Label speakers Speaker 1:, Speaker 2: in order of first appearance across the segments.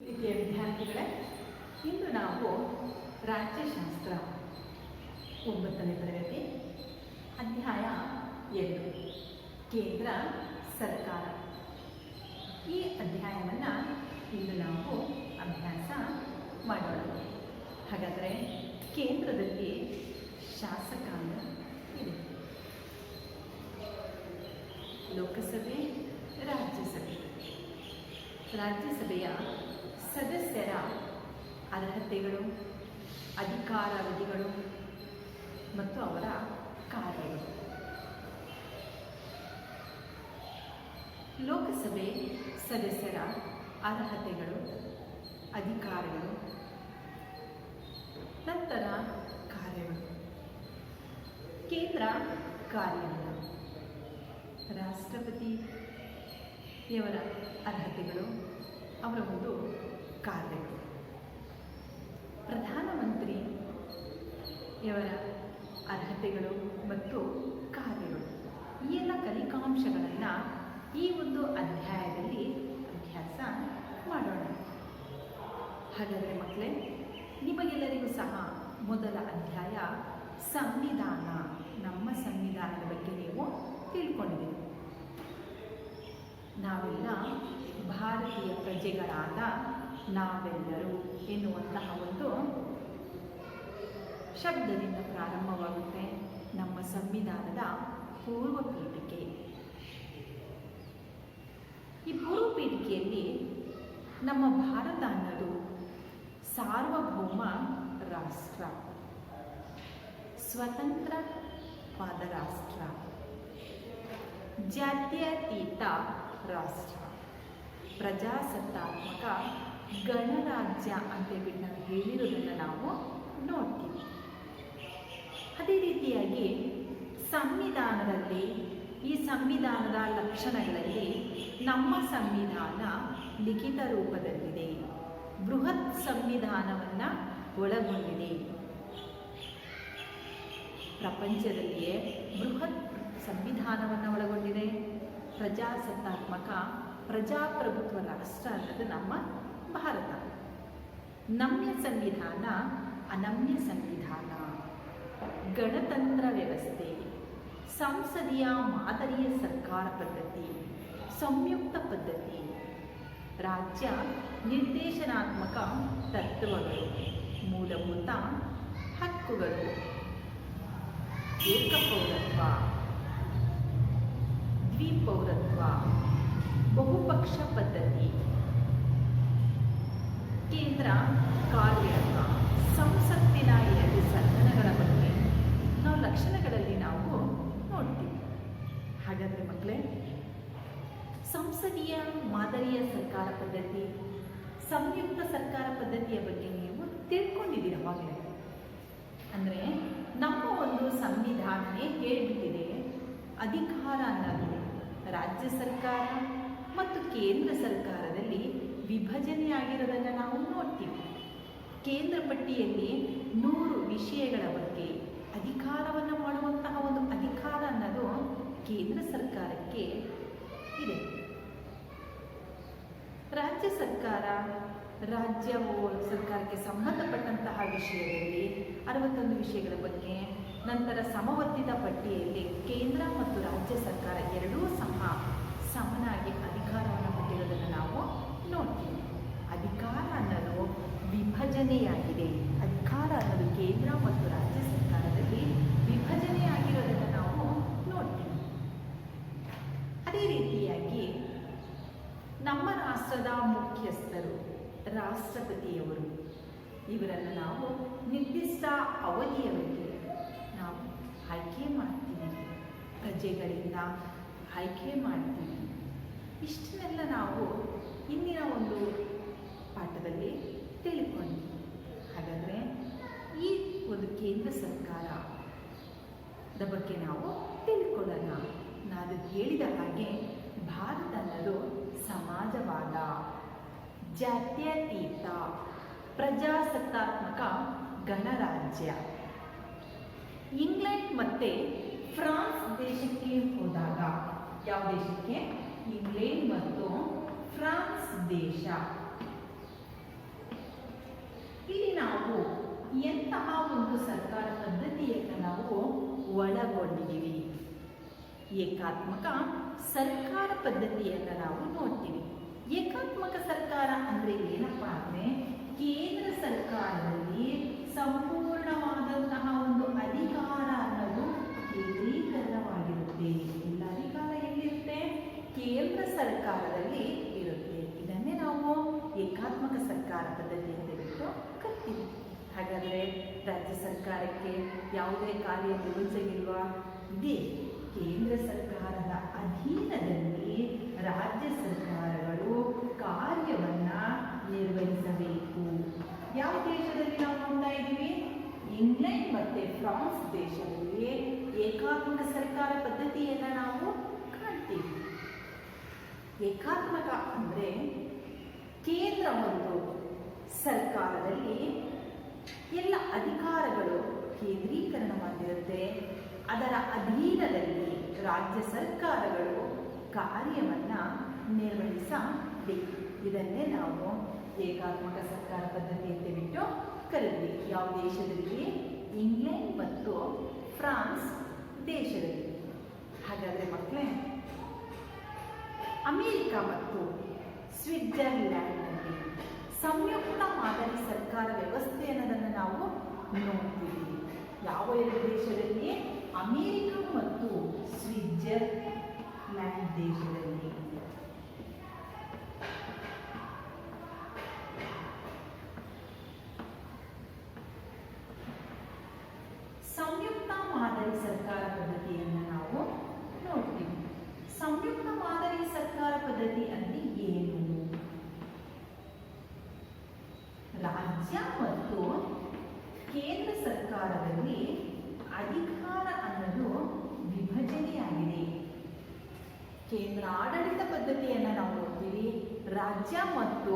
Speaker 1: ಪ್ರೀತಿಯ ವಿದ್ಯಾರ್ಥಿಗಳೇ, ಇಂದು ನಾವು ರಾಜ್ಯಶಾಸ್ತ್ರ 9ನೇ ತರಗತಿ ಅಧ್ಯಾಯ 2 ಕೇಂದ್ರ ಸರ್ಕಾರ ಈ ಅಧ್ಯಾಯವನ್ನು ಇಂದು ನಾವು ಅಭ್ಯಾಸ ಮಾಡೋಣ. ಹಾಗಾದರೆ ಕೇಂದ್ರದಲ್ಲಿ ಶಾಸಕಾಂಗ ಇದೆ. ಲೋಕಸಭೆ, ರಾಜ್ಯಸಭೆಯ ಸದಸ್ಯರ ಅರ್ಹತೆಗಳು, ಅಧಿಕಾರಾವಧಿಗಳು ಮತ್ತು ಅವರ ಕಾರ್ಯಗಳು. ಲೋಕಸಭೆ ಸದಸ್ಯರ ಅರ್ಹತೆಗಳು, ಅಧಿಕಾರಗಳು, ನಂತರ ಕಾರ್ಯಗಳು. ಕೇಂದ್ರ ಕಾರ್ಯಾಂಗ. ರಾಷ್ಟ್ರಪತಿಯವರ ಅರ್ಹತೆಗಳು, ಅವರ ಒಂದು ಕಾರ್ಯಗಳು. ಪ್ರಧಾನಮಂತ್ರಿಯವರ ಅರ್ಹತೆಗಳು ಮತ್ತು ಕಾರ್ಯಗಳು. ಈ ಎಲ್ಲ ಕಲಿಕಾಂಶಗಳನ್ನು ಈ ಒಂದು ಅಧ್ಯಾಯದಲ್ಲಿ ಅಭ್ಯಾಸ ಮಾಡೋಣ. ಹಾಗಾದರೆ ಮಕ್ಕಳೇ, ನಿಮಗೆಲ್ಲರಿಗೂ ಸಹ ಮೊದಲ ಅಧ್ಯಾಯ ಸಂವಿಧಾನ, ನಮ್ಮ ಸಂವಿಧಾನದ ಬಗ್ಗೆ ನೀವು ತಿಳ್ಕೊಂಡಿದ್ದೀರಿ. ನಾವೆಲ್ಲ ಭಾರತೀಯ ಪ್ರಜೆಗಳಾದ ನಾವೆಲ್ಲರೂ ಎನ್ನುವಂತಹ ಒಂದು ಶಬ್ದದಿಂದ ಪ್ರಾರಂಭವಾಗುತ್ತೆ ನಮ್ಮ ಸಂವಿಧಾನದ ಪೂರ್ವ ಪೀಠಿಕೆ. ಈ ಪೂರ್ವ ಪೀಠಿಕೆಯಲ್ಲಿ ನಮ್ಮ ಭಾರತ ಅನ್ನೋದು ಸಾರ್ವಭೌಮ ರಾಷ್ಟ್ರ, ಸ್ವತಂತ್ರವಾದ ರಾಷ್ಟ್ರ, ಜಾತ್ಯತೀತ ರಾಷ್ಟ್ರ, ಪ್ರಜಾಸತ್ತಾತ್ಮಕ ಗಣರಾಜ್ಯ ಅಂತೇಳ್ಬಿಟ್ಟು ನಾವು ಹೇಳಿರೋದನ್ನು ನಾವು ನೋಡ್ತೀವಿ. ಅದೇ ರೀತಿಯಾಗಿ ಸಂವಿಧಾನದಲ್ಲಿ, ಈ ಸಂವಿಧಾನದ ಲಕ್ಷಣಗಳಲ್ಲಿ ನಮ್ಮ ಸಂವಿಧಾನ ಲಿಖಿತ ರೂಪದಲ್ಲಿದೆ, ಬೃಹತ್ ಸಂವಿಧಾನವನ್ನು ಒಳಗೊಂಡಿದೆ. ಪ್ರಪಂಚದಲ್ಲಿಯೇ ಬೃಹತ್ ಸಂವಿಧಾನವನ್ನು ಒಳಗೊಂಡಿದೆ. ಪ್ರಜಾಸತ್ತಾತ್ಮಕ ಪ್ರಜಾಪ್ರಭುತ್ವ ರಾಷ್ಟ್ರ ಅನ್ನೋದು ನಮ್ಮ ಭಾರತ. ನಮ್ಯ ಸಂವಿಧಾನ ಅನಮ್ಯ ಸಂವಿಧಾನ, ಗಣತಂತ್ರ ವ್ಯವಸ್ಥೆ, ಸಂಸದೀಯ ಮಾದರಿಯ ಸರ್ಕಾರ ಪದ್ಧತಿ, ಸಂಯುಕ್ತ ಪದ್ಧತಿ, ರಾಜ್ಯ ನಿರ್ದೇಶನಾತ್ಮಕ ತತ್ವಗಳು, ಮೂಲಭೂತ ಹಕ್ಕುಗಳು, ಏಕಪೌರತ್ವ, ದ್ವಿಪೌರತ್ವ, ಬಹುಪಕ್ಷ ಪದ್ಧತಿ, ಕೇಂದ್ರ ಕಾರ್ಯಾಂಗ, ಸಂಸತ್ತಿನ 2 ಸದನಗಳ ಬಗ್ಗೆ ನಾವು ಲಕ್ಷಣಗಳಲ್ಲಿ ನಾವು ನೋಡ್ತೀವಿ. ಹಾಗಾದರೆ ಮಕ್ಕಳೇ, ಸಂಸದೀಯ ಮಾದರಿಯ ಸರ್ಕಾರ ಪದ್ಧತಿ, ಸಂಯುಕ್ತ ಸರ್ಕಾರ ಪದ್ಧತಿಯ ಬಗ್ಗೆ ನೀವು ತಿಳ್ಕೊಂಡಿದ್ದೀರ ಅವಾಗಲೇ. ಅಂದರೆ ನಮ್ಮ ಒಂದು ಸಂವಿಧಾನನೇ ಹೇಳಿಬಿಟ್ಟಿದೆ, ಅಧಿಕಾರ ಅನ್ನೋದು ರಾಜ್ಯ ಸರ್ಕಾರ ಮತ್ತು ಕೇಂದ್ರ ಸರ್ಕಾರದಲ್ಲಿ ವಿಭಜನೆಯಾಗಿರೋದನ್ನು ನಾವು ನೋಡ್ತೀವಿ. ಕೇಂದ್ರ ಪಟ್ಟಿಯಲ್ಲಿ 100 ವಿಷಯಗಳ ಬಗ್ಗೆ ಅಧಿಕಾರವನ್ನು ಮಾಡುವಂತಹ ಒಂದು ಅಧಿಕಾರ ಅನ್ನೋದು ಕೇಂದ್ರ ಸರ್ಕಾರಕ್ಕೆ ಇದೆ. ರಾಜ್ಯ ಸರ್ಕಾರ, ರಾಜ್ಯ ಸರ್ಕಾರಕ್ಕೆ ಸಂಬಂಧಪಟ್ಟಂತಹ ವಿಷಯದಲ್ಲಿ 61 ವಿಷಯಗಳ ಬಗ್ಗೆ, ನಂತರ ಸಮವರ್ತಿತ ಪಟ್ಟಿಯಲ್ಲಿ ಕೇಂದ್ರ ಮತ್ತು ರಾಜ್ಯ ಸರ್ಕಾರ ಎರಡೂ ಸಹ ಸಮನಾಗಿ ಅಧಿಕಾರವನ್ನು ಕೊಟ್ಟಿರೋದನ್ನು ನಾವು ನೋಡ್ತೀವಿ. ಅಧಿಕಾರ ಅನ್ನೋದು ವಿಭಜನೆಯಾಗಿದೆ. ಅಧಿಕಾರ ಅನ್ನೋದು ಕೇಂದ್ರ ಮತ್ತು ರಾಜ್ಯ ಸರ್ಕಾರದಲ್ಲಿ ವಿಭಜನೆಯಾಗಿರೋದನ್ನು ನಾವು ನೋಡ್ತೀವಿ. ಅದೇ ರೀತಿಯಾಗಿ ನಮ್ಮ ರಾಷ್ಟ್ರದ ಮುಖ್ಯಸ್ಥರು, ರಾಷ್ಟ್ರಪತಿಯವರು, ಇವರನ್ನು ನಾವು ನಿರ್ದಿಷ್ಟ ಅವಧಿಯವರೆಗೆ ನಾವು ಆಯ್ಕೆ ಮಾಡ್ತೀವಿ, ಪ್ರಜೆಗಳಿಂದ ಆಯ್ಕೆ ಮಾಡ್ತೀವಿ. ಇಷ್ಟನ್ನೆಲ್ಲ ನಾವು ಇಂದಿನ ಒಂದು ಪಾಠದಲ್ಲಿ ತಿಳ್ಕೊಂಡ್ವಿ. ಹಾಗಾದರೆ ಈ ಒಂದು ಕೇಂದ್ರ ಸರ್ಕಾರದ ಬಗ್ಗೆ ನಾವು ತಿಳ್ಕೊಳ್ಳೋಣ. ನಾನು ಹೇಳಿದ ಹಾಗೆ ಭಾರತ ಅನ್ನೋದು ಸಮಾಜವಾದ, ಜಾತ್ಯತೀತ, ಪ್ರಜಾಸತ್ತಾತ್ಮಕ ಗಣರಾಜ್ಯ. ಇಂಗ್ಲೆಂಡ್ ಮತ್ತು ಫ್ರಾನ್ಸ್ ದೇಶಕ್ಕೆ ಹೋದಾಗ, ಯಾವ ದೇಶಕ್ಕೆ? ಇಂಗ್ಲೆಂಡ್ ಮತ್ತು ಫ್ರಾನ್ಸ್ ದೇಶ ನಾವು ಒಳಗೊಂಡಿದ್ದೀವಿ. ಏಕಾತ್ಮಕ ಸರ್ಕಾರ ಪದ್ಧತಿಯನ್ನು ನಾವು ನೋಡ್ತೀವಿ. ಏಕಾತ್ಮಕ ಸರ್ಕಾರ ಅಂದರೆ ಏನಪ್ಪ ಅಂದರೆ ಕೇಂದ್ರ ಸರ್ಕಾರದಲ್ಲಿ ಸಂಪೂರ್ಣವಾದಂತಹ ಒಂದು ಅಧಿಕಾರ ಅನ್ನೋದು ಕೇಂದ್ರೀಕರಣವಾಗಿರುತ್ತೆ. ಎಲ್ಲ ಅಧಿಕಾರ ಎಲ್ಲಿರುತ್ತೆ? ಕೇಂದ್ರ ಸರ್ಕಾರದಲ್ಲಿ ಇರುತ್ತೆ. ಇದನ್ನೇ ನಾವು ಏಕಾತ್ಮಕ ಸರ್ಕಾರ ಪದ್ಧತಿ ಅಂತ ಬಿಟ್ಟು ಕರಿತೀವಿ. ಹಾಗಾದರೆ ರಾಜ್ಯ ಸರ್ಕಾರಕ್ಕೆ ಯಾವುದೇ ಕಾರ್ಯ ನಿರ್ವಹಿಸಲಿಲ್ವಾ? ಇದೆ. ಕೇಂದ್ರ ಸರ್ಕಾರದ ಅಧೀನದಲ್ಲಿ ರಾಜ್ಯ ಸರ್ಕಾರಗಳು ಕಾರ್ಯವನ್ನು ನಿರ್ವಹಿಸಬೇಕು. ಯಾವ ದೇಶದಲ್ಲಿ ನಾವು ನೋಡ್ತಾ ಇದ್ದೀವಿ? ಇಂಗ್ಲೆಂಡ್ ಮತ್ತು ಫ್ರಾನ್ಸ್ ದೇಶದಲ್ಲಿ ಏಕಾತ್ಮಕ ಸರ್ಕಾರ ಪದ್ಧತಿಯನ್ನು ನಾವು ಕಾಣ್ತೀವಿ. ಏಕಾತ್ಮಕ ಅಂದರೆ ಕೇಂದ್ರ ಒಂದು ಸರ್ಕಾರದಲ್ಲಿ ಎಲ್ಲ ಅಧಿಕಾರಗಳು ಕೇಂದ್ರೀಕರಣವಾಗಿರುತ್ತೆ. ಅದರ ಅಧೀನದಲ್ಲಿ ರಾಜ್ಯ ಸರ್ಕಾರಗಳು ಕಾರ್ಯವನ್ನು ನಿರ್ವಹಿಸಬೇಕು. ಇದನ್ನೇ ನಾವು ಏಕಾತ್ಮಕ ಸರ್ಕಾರ ಪದ್ಧತಿ ಅಂತ ಬಿಟ್ಟು ಕರೆದ್ವಿ. ಯಾವ ದೇಶದಲ್ಲಿ? ಇಂಗ್ಲೆಂಡ್ ಮತ್ತು ಫ್ರಾನ್ಸ್ ದೇಶದಲ್ಲಿ. ಹಾಗಾದರೆ ಮಕ್ಕಳೇ, ಅಮೆರಿಕ ಮತ್ತು ಸ್ವಿಟ್ಜರ್ಲ್ಯಾಂಡ್ನಲ್ಲಿ ಸಂಯುಕ್ತ ಮಾದರಿ ಸರ್ಕಾರ ವ್ಯವಸ್ಥೆ ಅನ್ನೋದನ್ನು ನಾವು ನೋಡ್ತೀವಿ. ಯಾವ ಎರಡು ದೇಶದಲ್ಲಿ? ಅಮೆರಿಕ ಮತ್ತು ಸ್ವಿಟ್ಜರ್ಲ್ಯಾಂಡ್ ದೇಶದಲ್ಲಿ. ಸಂಯುಕ್ತ ಮಾದರಿ ಸರ್ಕಾರ ಪದ್ಧತಿಯನ್ನು ನಾವು ನೋಡ್ತೀವಿ. ಸಂಯುಕ್ತ ಮಾದರಿ ಸರ್ಕಾರ ಪದ್ಧತಿ ಅಂದರೆ ಏನು? ರಾಜ್ಯ ಮತ್ತು ಕೇಂದ್ರ ಸರ್ಕಾರದಲ್ಲಿ ಅಧಿಕಾರ ಅನ್ನೋದು ವಿಭಜನೆಯಾಗಿದೆ. ಕೇಂದ್ರ ಆಡಳಿತ ಪದ್ಧತಿಯನ್ನು ನಾವು ನೋಡ್ತೀವಿ. ರಾಜ್ಯ ಮತ್ತು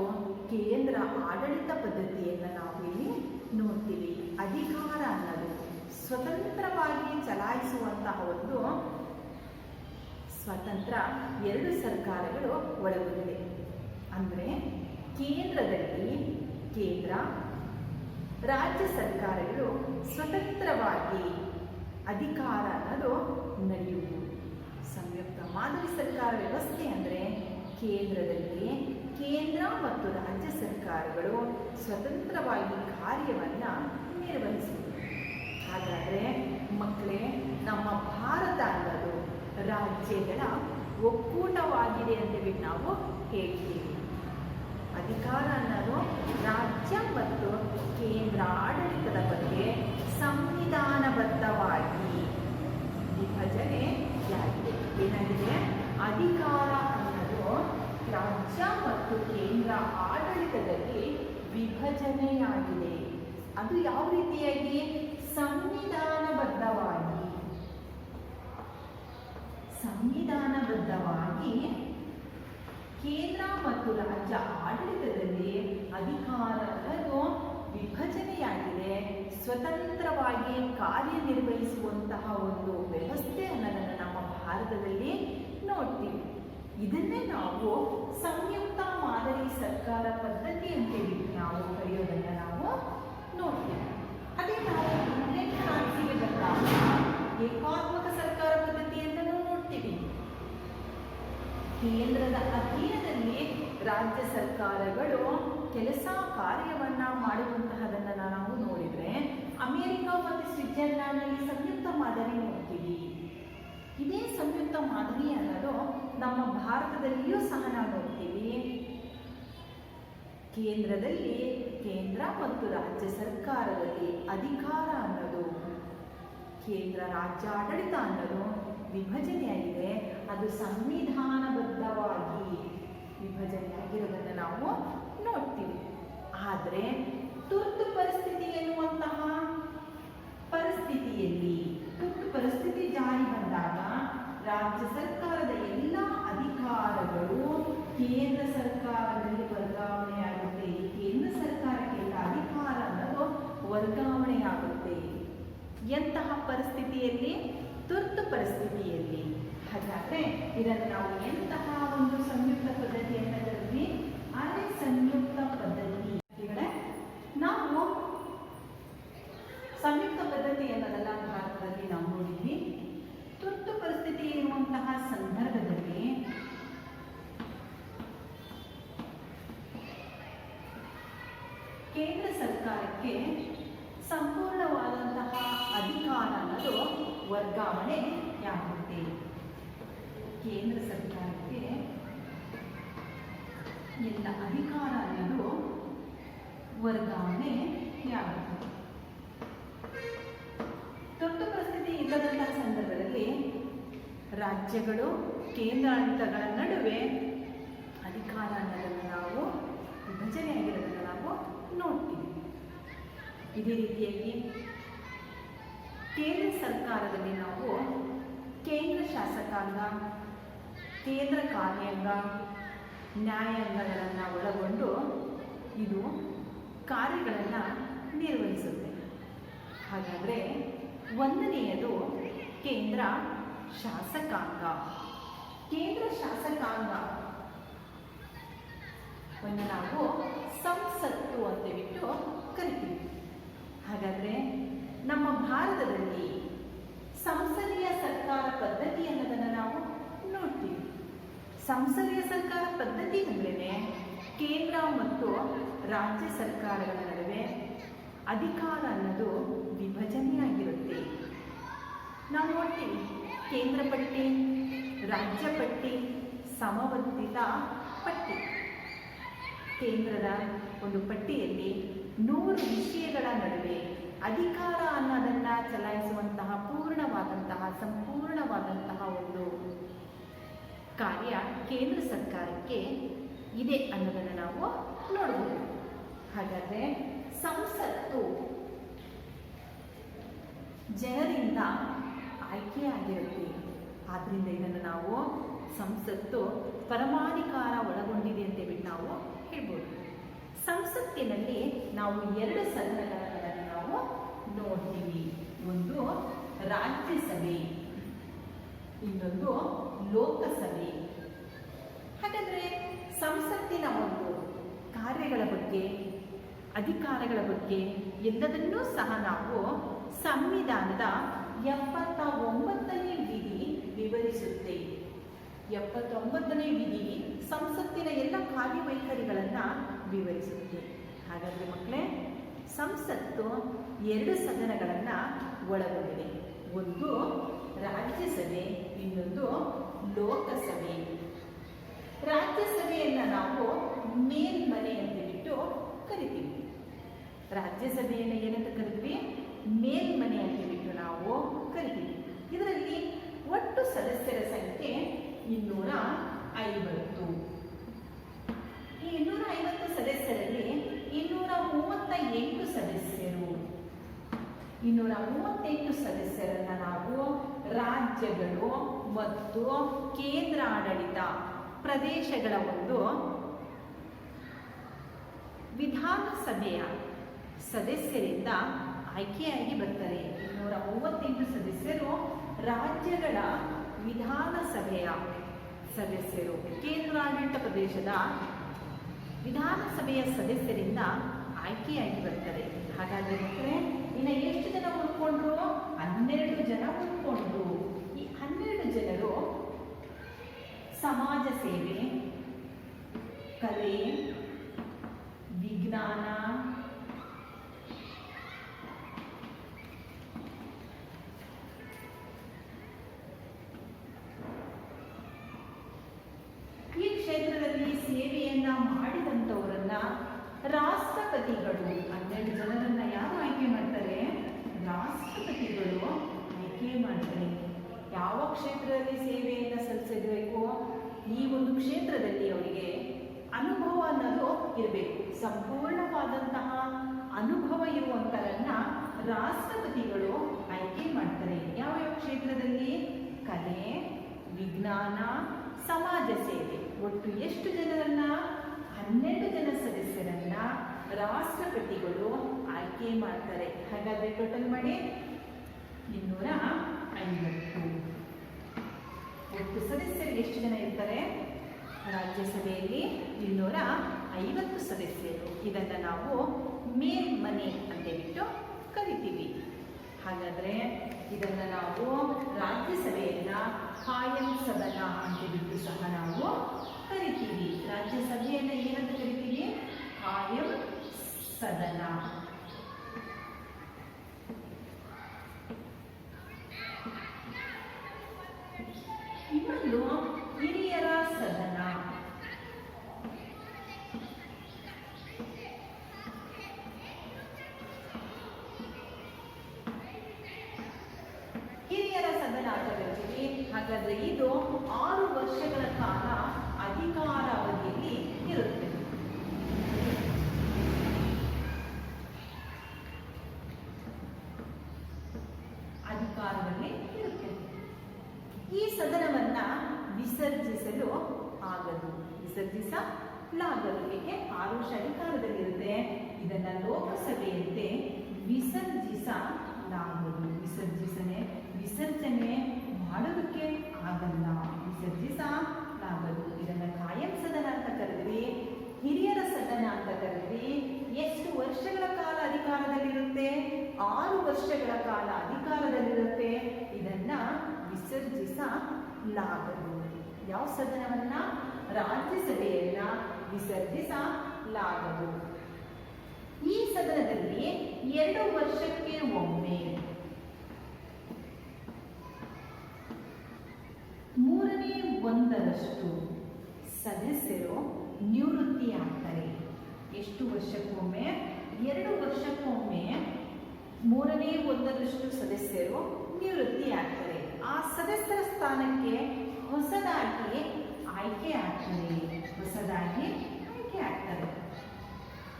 Speaker 1: ಕೇಂದ್ರ ಆಡಳಿತ ಪದ್ಧತಿಯನ್ನು ನಾವು ಇಲ್ಲಿ ನೋಡ್ತೀವಿ. ಅಧಿಕಾರ ಅನ್ನೋದು ಸ್ವತಂತ್ರವಾಗಿ ಚಲಾಯಿಸುವಂತಹ ಒಂದು ಸ್ವತಂತ್ರ ಎರಡು ಸರ್ಕಾರಗಳು ಒಳಗೊಂಡಿವೆ. ಅಂದರೆ ಕೇಂದ್ರದಲ್ಲಿ ಕೇಂದ್ರ, ರಾಜ್ಯ ಸರ್ಕಾರಗಳು ಸ್ವತಂತ್ರವಾಗಿ ಅಧಿಕಾರ ಅನ್ನೋದು ನಡೆಯುವುದು. ಸಂಯುಕ್ತ ಮಾದರಿ ಸರ್ಕಾರ ವ್ಯವಸ್ಥೆ ಅಂದರೆ ಕೇಂದ್ರದಲ್ಲಿ ಕೇಂದ್ರ ಮತ್ತು ರಾಜ್ಯ ಸರ್ಕಾರಗಳು ಸ್ವತಂತ್ರವಾಗಿ ಕಾರ್ಯವನ್ನು ನಿರ್ವಹಿಸುವುದು. ಹಾಗಾದರೆ ಮಕ್ಕಳೇ, ನಮ್ಮ ಭಾರತ ಅನ್ನೋದು ರಾಜ್ಯಗಳ ಒಕ್ಕೂಟವಾಗಿದೆ ಅಂತೇಳಿ ನಾವು ಹೇಳ್ತೀವಿ. ಅಧಿಕಾರ ಅನ್ನೋದು ರಾಜ್ಯ ಮತ್ತು ಕೇಂದ್ರ ಆಡಳಿತದ ಬಗ್ಗೆ ಸಂವಿಧಾನಬದ್ಧವಾಗಿ ವಿಭಜನೆಯಾಗಿದೆ. ಏನಾಗಿದೆ? ಅಧಿಕಾರ ಅನ್ನೋದು ರಾಜ್ಯ ಮತ್ತು ಕೇಂದ್ರ ಆಡಳಿತದಲ್ಲಿ ವಿಭಜನೆಯಾಗಿದೆ. ಅದು ಯಾವ ರೀತಿಯಾಗಿ? ಸಂವಿಧಾನಬದ್ಧವಾಗಿ ಕೇಂದ್ರ ಮತ್ತು ರಾಜ್ಯ ಆಡಳಿತದಲ್ಲಿ ಅಧಿಕಾರ ಅನ್ನೋದು ವಿಭಜನೆಯಾಗಿದೆ. ಸ್ವತಂತ್ರವಾಗಿ ಕಾರ್ಯನಿರ್ವಹಿಸುವಂತಹ ಒಂದು ವ್ಯವಸ್ಥೆ ಅನ್ನೋದನ್ನು ನಮ್ಮ ಭಾರತದಲ್ಲಿ ನೋಡ್ತೀವಿ. ಇದನ್ನೇ ನಾವು ಸಂಯುಕ್ತ ಮಾದರಿ ಸರ್ಕಾರ ಪದ್ಧತಿ ಅಂತೇಳಿ ನಾವು ಕರೆಯೋದನ್ನು ನಾವು ನೋಡ್ತೀವಿ. ಅದೇ ನಾವು ಇಂಗ್ಲೆಂಡ್ ಫ್ರಾನ್ಸಿಗೆ ಬಂದಾಗ ಏಕಾತ್ಮಕ ಸರ್ಕಾರ ಪದ್ಧತಿಯನ್ನು ನೋಡ್ತೀವಿ. ಕೇಂದ್ರದ ಅಧೀನದಲ್ಲಿ ರಾಜ್ಯ ಸರ್ಕಾರಗಳು ಕೆಲಸ ಕಾರ್ಯವನ್ನು ಮಾಡುವಂತಹದನ್ನು ನಾವು ನೋಡಿದರೆ, ಅಮೆರಿಕ ಮತ್ತು ಸ್ವಿಟ್ಜರ್ಲ್ಯಾಂಡ್ನಲ್ಲಿ ಸಂಯುಕ್ತ ಮಾದರಿ ನೋಡ್ತೀವಿ. ಇದೇ ಸಂಯುಕ್ತ ಮಾದರಿ ಅನ್ನೋದು ನಮ್ಮ ಭಾರತದಲ್ಲಿಯೂ ಸಹ ನಾವು ನೋಡ್ತೀವಿ. ಕೇಂದ್ರದಲ್ಲಿ ಕೇಂದ್ರ ಮತ್ತು ರಾಜ್ಯ ಸರ್ಕಾರದಲ್ಲಿ ಅಧಿಕಾರ ಅನ್ನೋದು, ಕೇಂದ್ರ ರಾಜ್ಯ ಆಡಳಿತ ಅನ್ನೋದು ವಿಭಜನೆಯಾಗಿದೆ. ಅದು ಸಂವಿಧಾನಬದ್ಧವಾಗಿ ವಿಭಜನೆಯಾಗಿರೋದನ್ನು ನಾವು ನೋಡ್ತೀವಿ. ಆದರೆ ತುರ್ತು ಪರಿಸ್ಥಿತಿ ಎನ್ನುವಂತಹ ಪರಿಸ್ಥಿತಿಯಲ್ಲಿ, ತುರ್ತು ಪರಿಸ್ಥಿತಿ ಜಾರಿ ಬಂದಾಗ ರಾಜ್ಯ ಸರ್ಕಾರದ ಎಲ್ಲ ಅಧಿಕಾರಗಳು ಕೇಂದ್ರ ಸರ್ಕಾರದಲ್ಲಿ ವರ್ಗಾವಣೆಯಾಗುತ್ತೆ. ಕೇಂದ್ರ ಸರ್ಕಾರಕ್ಕೆಲ್ಲ ಅಧಿಕಾರ ಅನ್ನೋದು ವರ್ಗಾವಣೆಯಾಗುತ್ತೆ. ಎಂತಹ ಪರಿಸ್ಥಿತಿಯಲ್ಲಿ? ತುರ್ತು ಪರಿಸ್ಥಿತಿಯಲ್ಲಿ. ಹಾಗಾದರೆ ಇದನ್ನು ನಾವು ಎಂತಹ ಒಂದು ಸಂಯುಕ್ತ ಪದ್ಧತಿ ಅಂತ ಕರೆದ್ವಿ? ಅದೇ ಸಂಯುಕ್ತ ಪದ್ಧತಿ. ನಾವು ಸಂಯುಕ್ತ ಪದ್ಧತಿ ಅನ್ನೋದೆಲ್ಲ ಭಾರತದಲ್ಲಿ ಕೇಂದ್ರ ಸರ್ಕಾರಕ್ಕೆ ಸಂಪೂರ್ಣವಾದಂತಹ ಅಧಿಕಾರ ಅನ್ನೋದು ವರ್ಗಾವಣೆಯಾಗುತ್ತೆ. ಕೇಂದ್ರ ಸರ್ಕಾರಕ್ಕೆ ಎಲ್ಲ ಅಧಿಕಾರ ಅನ್ನೋದು ವರ್ಗಾವಣೆಯಾಗುತ್ತೆ. ತುರ್ತು ಪರಿಸ್ಥಿತಿ ಇಲ್ಲದಂತಹ ಸಂದರ್ಭದಲ್ಲಿ ರಾಜ್ಯಗಳು ಕೇಂದ್ರಾಡಳಿತಗಳ ನಡುವೆ ಅಧಿಕಾರ ಅನ್ನೋದನ್ನು ನಾವು ವಿಭಜನೆಯಾಗಿರೋದನ್ನು ನಾವು ನೋಡ್ತೀವಿ. ಇದೇ ರೀತಿಯಾಗಿ ಕೇಂದ್ರ ಸರ್ಕಾರದಲ್ಲಿ ನಾವು ಕೇಂದ್ರ ಶಾಸಕಾಂಗ, ಕೇಂದ್ರ ಕಾರ್ಯಾಂಗ, ನ್ಯಾಯಾಂಗಗಳನ್ನು ಒಳಗೊಂಡು ಇದು ಕಾರ್ಯಗಳನ್ನು ನಿರ್ವಹಿಸುತ್ತೆ. ಹಾಗಾದರೆ ಒಂದನೆಯದು ಕೇಂದ್ರ ಶಾಸಕಾಂಗ. ಕೇಂದ್ರ ಶಾಸಕಾಂಗವನ್ನು ನಾವು ಸಂಸತ್ತು ಅಂತ ಬಿಟ್ಟು ಕರಿತೀವಿ. ಹಾಗಾದರೆ ನಮ್ಮ ಭಾರತದಲ್ಲಿ ಸಂಸದೀಯ ಸರ್ಕಾರ ಪದ್ಧತಿ ಅನ್ನೋದನ್ನು ನಾವು ನೋಡ್ತೀವಿ. ಸಂಸದೀಯ ಸರ್ಕಾರ ಪದ್ಧತಿ ಅಂದ್ರೆ ಕೇಂದ್ರ ಮತ್ತು ರಾಜ್ಯ ಸರ್ಕಾರಗಳ ನಡುವೆ ಅಧಿಕಾರ ಅನ್ನೋದು ವಿಭಜನೆಯಾಗಿರುತ್ತೆ. ನಾವು ನೋಡ್ತೀವಿ ಕೇಂದ್ರ ಪಟ್ಟಿ, ರಾಜ್ಯ ಪಟ್ಟಿ, ಸಮವರ್ತಿತ ಪಟ್ಟಿ. ಕೇಂದ್ರದ ಒಂದು ಪಟ್ಟಿಯಲ್ಲಿ 100 ವಿಷಯಗಳ ನಡುವೆ ಅಧಿಕಾರ ಅನ್ನೋದನ್ನು ಚಲಾಯಿಸುವಂತಹ ಸಂಪೂರ್ಣವಾದಂತಹ ಒಂದು ಕಾರ್ಯ ಕೇಂದ್ರ ಸರ್ಕಾರಕ್ಕೆ ಇದೆ ಅನ್ನೋದನ್ನು ನಾವು ನೋಡಬಹುದು. ಹಾಗಾದರೆ ಸಂಸತ್ತು ಜನರಿಂದ ಆಯ್ಕೆಯಾಗಿರುತ್ತೆ. ಆದ್ದರಿಂದ ಇದನ್ನು ನಾವು ಸಂಸತ್ತು ಪರಮಾಧಿಕಾರ ಒಳಗೊಂಡಿದೆ ಅಂತ ಬಿಟ್ಟು ನಾವು ಹೇಳ್ಬೋದು. ಸಂಸತ್ತಿನಲ್ಲಿ ನಾವು 2 ಸದನಗಳನ್ನು ನಾವು ನೋಡ್ತೀವಿ. ಒಂದು ರಾಜ್ಯಸಭೆ, ಇನ್ನೊಂದು ಲೋಕಸಭೆ. ಹಾಗಾದರೆ ಸಂಸತ್ತಿನ ಒಂದು ಕಾರ್ಯಗಳ ಬಗ್ಗೆ, ಅಧಿಕಾರಗಳ ಬಗ್ಗೆ ಎಲ್ಲದನ್ನೂ ಸಹ ನಾವು ಸಂವಿಧಾನದ 79ನೇ ವಿಧಿ ವಿವರಿಸುತ್ತೆ. 79ನೇ ವಿಧಿ ಸಂಸತ್ತಿನ ಎಲ್ಲ ಕಾರ್ಯವೈಖರಿಗಳನ್ನು ವಿವರಿಸುತ್ತೆ. ಹಾಗಾದರೆ ಮಕ್ಕಳೇ, ಸಂಸತ್ತು 2 ಸದನಗಳನ್ನು ಒಳಗೊಂಡಿದೆ. ಒಂದು ರಾಜ್ಯಸಭೆ, ಇನ್ನೊಂದು ಲೋಕಸಭೆ. ರಾಜ್ಯಸಭೆಯನ್ನು ನಾವು ಮೇಲ್ಮನೆ ಅಂತ ಬಿಟ್ಟು ಕರಿತೀವಿ. ರಾಜ್ಯಸಭೆಯನ್ನು ಏನಂತ ಕರಿತೀವಿ? ಮೇಲ್ಮನೆ ಅಂತ ಬಿಟ್ಟು ನಾವು ಕರಿತೀವಿ. ಇದರಲ್ಲಿ ಒಟ್ಟು ಸದಸ್ಯರ ಸಂಖ್ಯೆ 250. ಈ 250 ಸದಸ್ಯರಲ್ಲಿ 238 ಸದಸ್ಯರು. 238 ಸದಸ್ಯರನ್ನ ನಾವು ರಾಜ್ಯಗಳು ಮತ್ತು ಕೇಂದ್ರಾಡಳಿತ ಪ್ರದೇಶಗಳ ಒಂದು ವಿಧಾನಸಭೆಯ ಸದಸ್ಯರಿಂದ ಆಯ್ಕೆಯಾಗಿ ಬರ್ತಾರೆ. 238 ಸದಸ್ಯರು ರಾಜ್ಯಗಳ ವಿಧಾನಸಭೆಯ ಸದಸ್ಯರು, ಕೇಂದ್ರಾಡಳಿತ ಪ್ರದೇಶದ ವಿಧಾನಸಭೆಯ ಸದಸ್ಯರಿಂದ ಆಯ್ಕೆಯಾಗಿ ಬರ್ತಾರೆ. ಹಾಗಾದರೆ ಮಕ್ಕಳೇ, ಇನ್ನು ಎಷ್ಟು ಜನ ಉಳ್ಕೊಂಡ್ರು? 12 ಜನ ಉಳ್ಕೊಂಡ್ರು. ಈ 12 ಜನರು ಸಮಾಜ ಸೇವೆ, ಕಲೆ, ವಿಜ್ಞಾನ, ಈ ಕ್ಷೇತ್ರದಲ್ಲಿ ಸೇವೆಯನ್ನ ಮಾಡಿದಂಥವರನ್ನ ರಾಷ್ಟ್ರಪತಿಗಳು, 12 ಜನರನ್ನ ಯಾರು ಆಯ್ಕೆ ಮಾಡ್ತಾರೆ? ರಾಷ್ಟ್ರಪತಿಗಳು ಆಯ್ಕೆ ಮಾಡ್ತಾರೆ. ಯಾವ ಕ್ಷೇತ್ರದಲ್ಲಿ ಸೇವೆಯನ್ನು ಸಲ್ಲಿಸಬೇಕು? ಈ ಒಂದು ಕ್ಷೇತ್ರದಲ್ಲಿ ಅವರಿಗೆ ಅನುಭವ ಅನ್ನೋದು ಇರಬೇಕು. ಸಂಪೂರ್ಣವಾದಂತಹ ಅನುಭವ ಇರುವಂತರನ್ನ ರಾಷ್ಟ್ರಪತಿಗಳು ಆಯ್ಕೆ ಮಾಡ್ತಾರೆ. ಯಾವ್ಯಾವ ಕ್ಷೇತ್ರದಲ್ಲಿ? ಕಲೆ, ವಿಜ್ಞಾನ, ಸಮಾಜ ಸೇವೆ. ಒಟ್ಟು ಎಷ್ಟು ಜನರನ್ನ? 12 ಜನ ಸದಸ್ಯರನ್ನ ರಾಷ್ಟ್ರಪತಿಗಳು ಆಯ್ಕೆ ಮಾಡ್ತಾರೆ. ಹಾಗಾದ್ರೆ ಟೋಟಲ್ ಮಾಡಿ 250. ಒಟ್ಟು ಸದಸ್ಯರು ಎಷ್ಟು ಜನ ಇರ್ತಾರೆ? ರಾಜ್ಯಸಭೆಯಲ್ಲಿ 250 ಸದಸ್ಯರು. ಇದನ್ನು ನಾವು ಮೇಲ್ಮನೆ ಅಂತೇಳ್ಬಿಟ್ಟು ಕರಿತೀವಿ. ಹಾಗಾದರೆ ಇದನ್ನು ನಾವು ರಾಜ್ಯಸಭೆಯನ್ನ ಕಾಯಂ ಸದನ ಅಂತೇಳ್ಬಿಟ್ಟು ಸಹ ನಾವು ಕರಿತೀವಿ. ರಾಜ್ಯಸಭೆಯನ್ನು ಏನಂತ ಕರಿತೀವಿ? ಕಾಯಂ ಸದನ. ಸದನ. ಇನ್ನೊಂದು ಹಿರಿಯರ ಸದನ. ಹಿರಿಯರ ಸದನ ಅಂತ ಕರಿತೀವಿ. ಹಾಗಾದ್ರೆ ಇದು 6 ವರ್ಷಗಳ ಕಾಲ ಅಧಿಕಾರಾವಧಿಯಲ್ಲಿ ಇರುತ್ತೆ. ಅಧಿಕಾರದಲ್ಲಿ ಇರುತ್ತೆ. ಈ ಸದನವನ್ನ ವಿಸರ್ಜಿಸಲು ಆಗದು. ವಿಸರ್ಜಿಸಲಾಗದು. ಏಕೆ? 6 ವರ್ಷ ಅಧಿಕಾರದಲ್ಲಿರುತ್ತೆ. ಇದನ್ನ ಲೋಕಸಭೆಯಂತೆ ವಿಸರ್ಜಿಸಲಾಗದು. ವಿಸರ್ಜನೆ ಮಾಡೋದಕ್ಕೆ ಆಗಲ್ಲ. ವಿಸರ್ಜಿಸಲಾಗದು. ಇದನ್ನ ಕಾಯಂ ಸದನ ಅಂತ ಕರೆದ್ವಿ. ಹಿರಿಯರ ಸದನ ಅಂತ ಕರೆದ್ವಿ. ಎಷ್ಟು ವರ್ಷಗಳ ಕಾಲ ಅಧಿಕಾರದಲ್ಲಿರುತ್ತೆ? 6 ವರ್ಷಗಳ ಕಾಲ ಅಧಿಕಾರದಲ್ಲಿರುತ್ತೆ. ಇದನ್ನ ವಿಸರ್ಜಿಸಲಾಗದು. ಯಾವ ಸದನವನ್ನ? ರಾಜ್ಯಸಭೆಯನ್ನ ವಿಸರ್ಜಿಸಲಾಗದು. ಈ ಸದನದಲ್ಲಿ 2 ವರ್ಷಕ್ಕೆ ಒಮ್ಮೆ 1/3 ಸದಸ್ಯರು ನಿವೃತ್ತಿ ಆಗ್ತಾರೆ. ಎಷ್ಟು ವರ್ಷಕ್ಕೊಮ್ಮೆ? 2 ವರ್ಷಕ್ಕೊಮ್ಮೆ 1/3 ಸದಸ್ಯರು ನಿವೃತ್ತಿ ಆಗ್ತಾರೆ. ಆ ಸದಸ್ಯರ ಸ್ಥಾನಕ್ಕೆ ಹೊಸದಾಗಿ ಆಯ್ಕೆ ಆಗ್ತಾರೆ.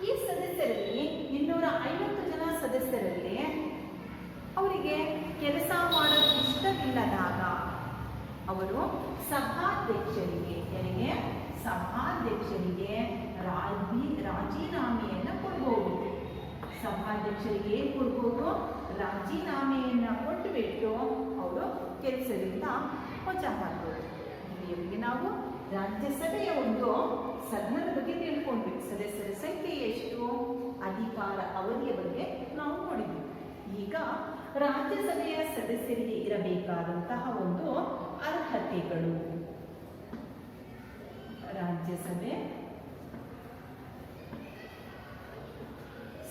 Speaker 1: ಈ ಸದಸ್ಯರಲ್ಲಿ 250 ಜನ ಸದಸ್ಯರಲ್ಲಿ ಅವರಿಗೆ ಕೆಲಸ ಮಾಡೋದು ಇಷ್ಟವಿಲ್ಲದಾಗ ಅವರು ಸಭಾಧ್ಯಕ್ಷರಿಗೆ ರಾಜೀನಾಮೆಯನ್ನು ಕೊಡ್ಬೋದು. ಸಭಾಧ್ಯಕ್ಷರಿಗೆ ಏನು ಕೊಡ್ಬೋದು? ರಾಜೀನಾಮೆಯನ್ನು ಕೊಟ್ಟುಬಿಟ್ಟು ಅವರು ಕೆಲಸದಿಂದ ವಜಾ ಮಾಡ್ಬೋದು. ಇಲ್ಲಿಯವರೆಗೆ ನಾವು ರಾಜ್ಯಸಭೆಯ ಒಂದು ಸದನದ ಬಗ್ಗೆ ತಿಳ್ಕೊಂಡ್ವಿ. ಸದಸ್ಯರ ಸಂಖ್ಯೆ ಎಷ್ಟು, ಅಧಿಕಾರ ಅವಧಿಯ ಬಗ್ಗೆ ನಾವು ನೋಡಿದ್ವಿ. ಈಗ ರಾಜ್ಯಸಭೆಯ ಸದಸ್ಯರಿಗೆ ಇರಬೇಕಾದಂತಹ ಒಂದು ಅರ್ಹತೆಗಳು. ರಾಜ್ಯಸಭೆ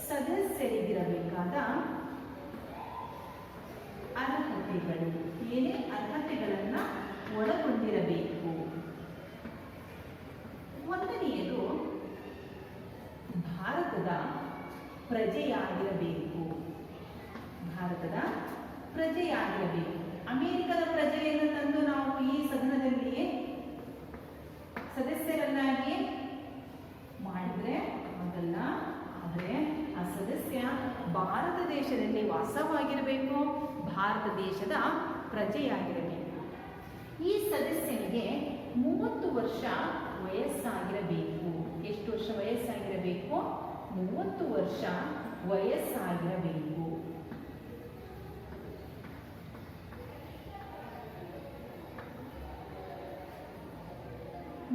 Speaker 1: ಸದಸ್ಯರಿಗಿರಬೇಕಾದ ಅರ್ಹತೆಗಳು. ಏನೇ ಅರ್ಹತೆಗಳನ್ನ ಒಳಗೊಂಡಿರಬೇಕು? ಒಂದನೆಯದು ಭಾರತದ ಪ್ರಜೆಯಾಗಿರಬೇಕು. ಅಮೆರಿಕದ ಪ್ರಜೆಯನ್ನು ತಂದು ನಾವು ಈ ಸದನದಲ್ಲಿ ಸದಸ್ಯರನ್ನಾಗಿ ಮಾಡಿದ್ರೆ ಆಗಲ್ಲ. ಆದರೆ ಆ ಸದಸ್ಯ ಭಾರತ ದೇಶದಲ್ಲಿ ವಾಸವಾಗಿರಬೇಕು, ಭಾರತ ದೇಶದ ಪ್ರಜೆಯಾಗಿರಬೇಕು. ಈ ಸದಸ್ಯನಿಗೆ 30 ವರ್ಷ ವಯಸ್ಸಾಗಿರಬೇಕು. ಎಷ್ಟು ವರ್ಷ ವಯಸ್ಸಾಗಿರಬೇಕು? 30 ವರ್ಷ ವಯಸ್ಸಾಗಿರಬೇಕು.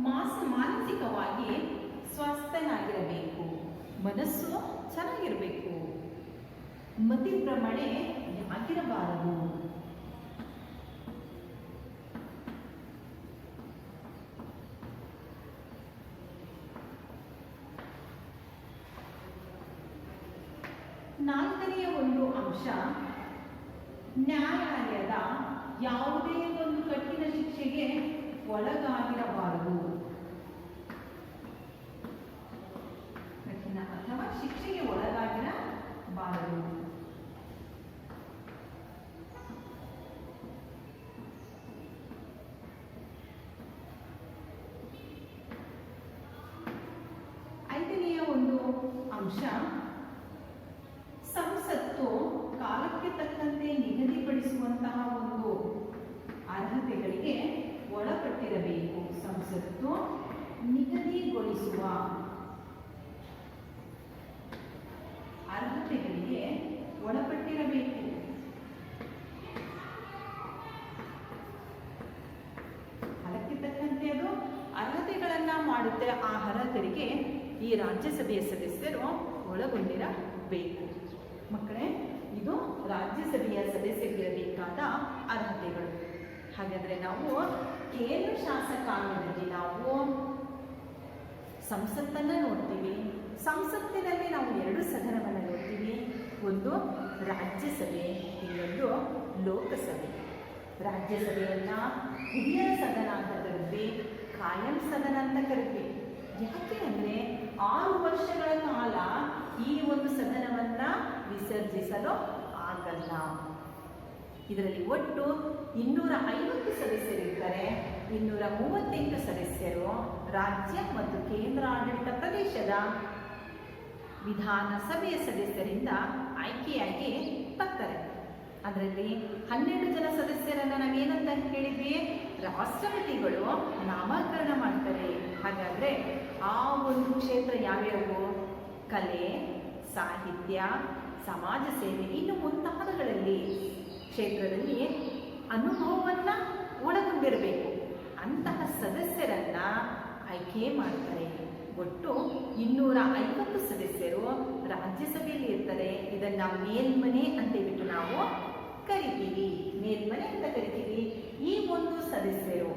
Speaker 1: ಮಾನಸಿಕವಾಗಿ ಸ್ವಸ್ಥನಾಗಿರಬೇಕು. ಮನಸ್ಸು ಚೆನ್ನಾಗಿರಬೇಕು. ಮತಿಭ್ರಮಣೆ ಆಗಿರಬಾರದು. ನಾಲ್ಕನೆಯ ಒಂದು ಅಂಶ, ನ್ಯಾಯಾಲಯದ ಯಾವುದೇ ಒಂದು ಕಠಿಣ ಶಿಕ್ಷೆಗೆ ಒಳಗಾಗಿರಬಾರದು. ಕಠಿಣ ಅಥವಾ ಶಿಕ್ಷೆಗೆ ಒಳಗಾಗಿರಬಾರದು. ಐದನೆಯ ಒಂದು ಅಂಶ, ಸಂಸತ್ತು ಕಾಲಕ್ಕೆ ತಕ್ಕಂತೆ ನಿಗದಿಪಡಿಸುವಂತಹ ಒಂದು ಅರ್ಹತೆಗಳಿಗೆ ಒಳಪಟ್ಟಿರಬೇಕು. ಸಂಸತ್ತು ನಿಗದಿಗೊಳಿಸುವ ಅರ್ಹತೆಗಳಿಗೆ ಒಳಪಟ್ಟಿರಬೇಕು. ಕಾಲಕ್ಕೆ ತಕ್ಕಂತೆ ಅದು ಅರ್ಹತೆಗಳನ್ನ ಮಾಡುತ್ತೆ. ಆ ಅರ್ಹತೆಗೆ ಈ ರಾಜ್ಯಸಭೆಯ ಸದಸ್ಯರು ಒಳಗೊಂಡಿರಬೇಕು. ಮಕ್ಕಳೇ, ಇದು ರಾಜ್ಯಸಭೆಯ ಸದಸ್ಯರಿರಬೇಕಾದ ಅರ್ಹತೆಗಳು. ಹಾಗಾದ್ರೆ ನಾವು ಕೇಂದ್ರ ಶಾಸಕಾಂಗದಲ್ಲಿ ನಾವು ಸಂಸತ್ತನ್ನ ನೋಡ್ತೀವಿ. ಸಂಸತ್ತಿನಲ್ಲಿ ನಾವು 2 ಸದನ ಒಂದು ರಾಜ್ಯಸಭೆ, ಇನ್ನೊಂದು ಲೋಕಸಭೆ. ರಾಜ್ಯಸಭೆಯನ್ನು ಹಿರಿಯರ ಸದನ ಅಂತ ಕರಿದ್ವಿ, ಕಾಯಂ ಸದನ ಅಂತ ಕರಿದ್ವಿ. ಯಾಕೆ ಅಂದರೆ 6 ವರ್ಷಗಳ ಕಾಲ ಈ ಒಂದು ಸದನವನ್ನು ವಿಸರ್ಜಿಸಲು ಆಗಲ್ಲ. ಇದರಲ್ಲಿ ಒಟ್ಟು 250 ಸದಸ್ಯರಿರ್ತಾರೆ. 238 ಸದಸ್ಯರು ರಾಜ್ಯ ಮತ್ತು ಕೇಂದ್ರಾಡಳಿತ ಪ್ರದೇಶದ ವಿಧಾನಸಭೆಯ ಸದಸ್ಯರಿಂದ ಆಯ್ಕೆಯಾಗಿ ಬರ್ತಾರೆ. ಅದರಲ್ಲಿ 12 ಜನ ಸದಸ್ಯರನ್ನು ನಾವೇನಂತ ಹೇಳಿದ್ವಿ, ರಾಷ್ಟ್ರಪತಿಗಳು ನಾಮಕರಣ ಮಾಡ್ತಾರೆ. ಹಾಗಾದರೆ ಆ ಒಂದು ಕ್ಷೇತ್ರ ಯಾವ್ಯಾವು? ಕಲೆ, ಸಾಹಿತ್ಯ, ಸಮಾಜ ಸೇವೆ, ಇನ್ನು ಮುಂತಾದಗಳಲ್ಲಿ ಕ್ಷೇತ್ರದಲ್ಲಿ ಅನುಭವವನ್ನು ಒಳಗೊಂಡಿರಬೇಕು. ಅಂತಹ ಸದಸ್ಯರನ್ನ ಆಯ್ಕೆ ಮಾಡ್ತಾರೆ. ಒಟ್ಟು 250 ಸದಸ್ಯರು ರಾಜ್ಯಸಭೆಯಲ್ಲಿ ಇರ್ತಾರೆ. ಇದನ್ನ ಮೇಲ್ಮನೆ ಅಂತ ಹೇಳ್ಬಿಟ್ಟು ನಾವು ಕರಿತೀವಿ, ಮೇಲ್ಮನೆ ಅಂತ ಕರಿತೀವಿ. ಈ ಒಂದು ಸದಸ್ಯರು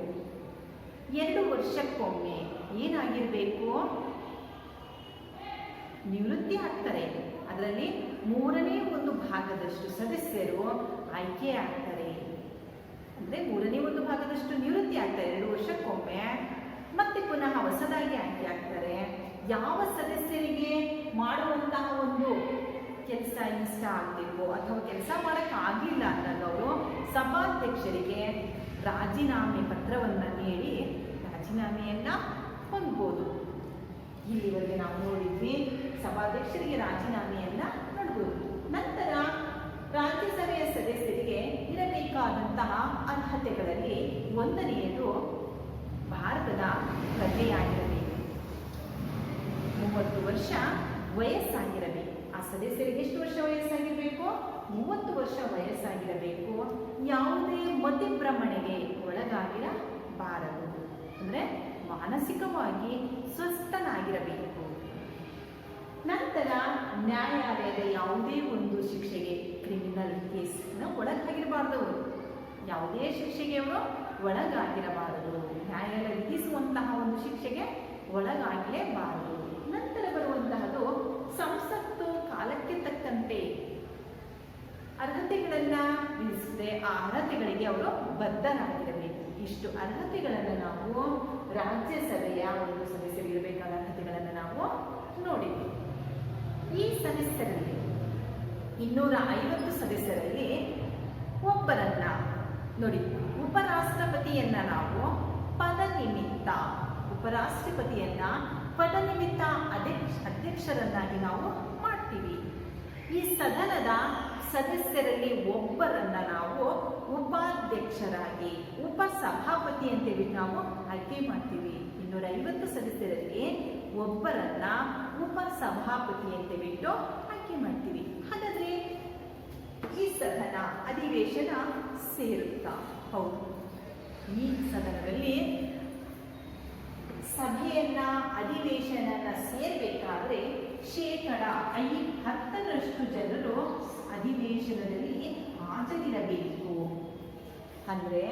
Speaker 1: 2 ವರ್ಷಕ್ಕೊಮ್ಮೆ ಏನಾಗಿರಬೇಕು? ನಿವೃತ್ತಿ ಆಗ್ತಾರೆ. ಅದರಲ್ಲಿ 3/1 ಸದಸ್ಯರು ಆಯ್ಕೆ ಆಗ್ತಾರೆ. ಅಂದರೆ 3/1 ನಿವೃತ್ತಿ ಆಗ್ತಾರೆ 2 ವರ್ಷಕ್ಕೊಮ್ಮೆ. ಮತ್ತೆ ಪುನಃ ಹೊಸದಾಗಿ ಆಯ್ಕೆ ಆಗ್ತಾರೆ. ಯಾವ ಸದಸ್ಯರಿಗೆ ಮಾಡುವಂತಹ ಒಂದು ಕೆಲಸ ಇಷ್ಟ ಆಗಬೇಕು ಅಥವಾ ಕೆಲಸ ಮಾಡೋಕ್ಕಾಗಿಲ್ಲ ಅಂದಾಗ ಅವರು ಸಭಾಧ್ಯಕ್ಷರಿಗೆ ರಾಜೀನಾಮೆ ಪತ್ರವನ್ನು ನೀಡಿ ರಾಜೀನಾಮೆಯನ್ನು ಹೊಂದ್ಬೋದು. ಇಲ್ಲಿವರೆಗೆ ನಾವು ನೋಡಿದ್ವಿ ಸಭಾಧ್ಯಕ್ಷರಿಗೆ ರಾಜೀನಾಮೆಯನ್ನು ನೋಡ್ಬೋದು. ನಂತರ ರಾಜ್ಯಸಭೆಯ ಸದಸ್ಯರಿಗೆ ಇರಬೇಕಾದಂತಹ ಅರ್ಹತೆಗಳಲ್ಲಿ 1ನೇದು ಭಾರತದ ಪ್ರಜೆಯಾಗಿರಬೇಕು, 30 ವರ್ಷ ವಯಸ್ಸಾಗಿರಬೇಕು. ಆ ಸದಸ್ಯರಿಗೆ ಎಷ್ಟು ವರ್ಷ ವಯಸ್ಸಾಗಿರಬೇಕು? 30 ವರ್ಷ ವಯಸ್ಸಾಗಿರಬೇಕು. ಯಾವುದೇ ಮತಿಭ್ರಮಣೆಗೆ ಒಳಗಾಗಿರಬಾರದು. ಅಂದರೆ ಮಾನಸಿಕವಾಗಿ ಸ್ವಸ್ಥನಾಗಿರಬೇಕು. ನಂತರ ನ್ಯಾಯಾಲಯದ ಯಾವುದೇ ಒಂದು ಶಿಕ್ಷೆಗೆ, ಕ್ರಿಮಿನಲ್ ಕೇಸ್ನ ಒಳಗಾಗಿರಬಾರ್ದು. ಯಾವುದೇ ಶಿಕ್ಷೆಗೆ ಅವರು ಒಳಗಾಗಿರಬಾರದು. ನ್ಯಾಯಾಲಯ ವಿಧಿಸುವಂತಹ ಒಂದು ಶಿಕ್ಷೆಗೆ ಒಳಗಾಗಲೇಬಾರದು. ನಂತರ ಬರುವಂತಹದ್ದು ಸಂಸತ್ತು ಕಾಲಕ್ಕೆ ತಕ್ಕಂತೆ ಅರ್ಹತೆಗಳನ್ನು ವಿಧಿಸಿದೆ. ಆ ಅರ್ಹತೆಗಳಿಗೆ ಅವರು ಬದ್ಧರಾಗಿರಬೇಕು. ಇಷ್ಟು ಅರ್ಹತೆಗಳನ್ನು ನಾವು ರಾಜ್ಯಸಭೆಯ ಒಂದು ಸದಸ್ಯರಿರಬೇಕಾದ ಅರ್ಹತೆಗಳನ್ನು ನಾವು ನೋಡಿದ್ವಿ. ಈ ಸದಸ್ಯರಲ್ಲಿ 250 ಸದಸ್ಯರಲ್ಲಿ ಒಬ್ಬರನ್ನ ನೋಡಿ, ಉಪರಾಷ್ಟ್ರಪತಿಯನ್ನ ನಾವು ಪದನಿಮಿತ್ತ, ಉಪರಾಷ್ಟ್ರಪತಿಯನ್ನ ಪದನಿಮಿತ್ತ ಅಧ್ಯಕ್ಷರನ್ನಾಗಿ ನಾವು ಮಾಡ್ತೀವಿ. ಈ ಸದನದ ಸದಸ್ಯರಲ್ಲಿ ಒಬ್ಬರನ್ನ ನಾವು ಉಪಾಧ್ಯಕ್ಷರಾಗಿ, ಉಪಸಭಾಪತಿ ಅಂತೇಳಿ ನಾವು ಆಯ್ಕೆ ಮಾಡ್ತೀವಿ. 250 ಸದಸ್ಯರಲ್ಲಿ ಒಬ್ಬರನ್ನ ಉಪಸಭಾಪತಿ ಅಂತ ಬಿಟ್ಟು ಆಯ್ಕೆ ಮಾಡ್ತೀವಿ. ಹಾಗಾದ್ರೆ ಈ ಸದನ ಅಧಿವೇಶನ ಸೇರುತ್ತಾ? ಹೌದು. ಈ ಸದನದಲ್ಲಿ ಸಭೆಯನ್ನ ಅಧಿವೇಶನ ಸೇರಬೇಕಾದ್ರೆ 10% ಜನರು ಅಧಿವೇಶನದಲ್ಲಿ ಹಾಜರಿರಬೇಕು. ಅಂದರೆ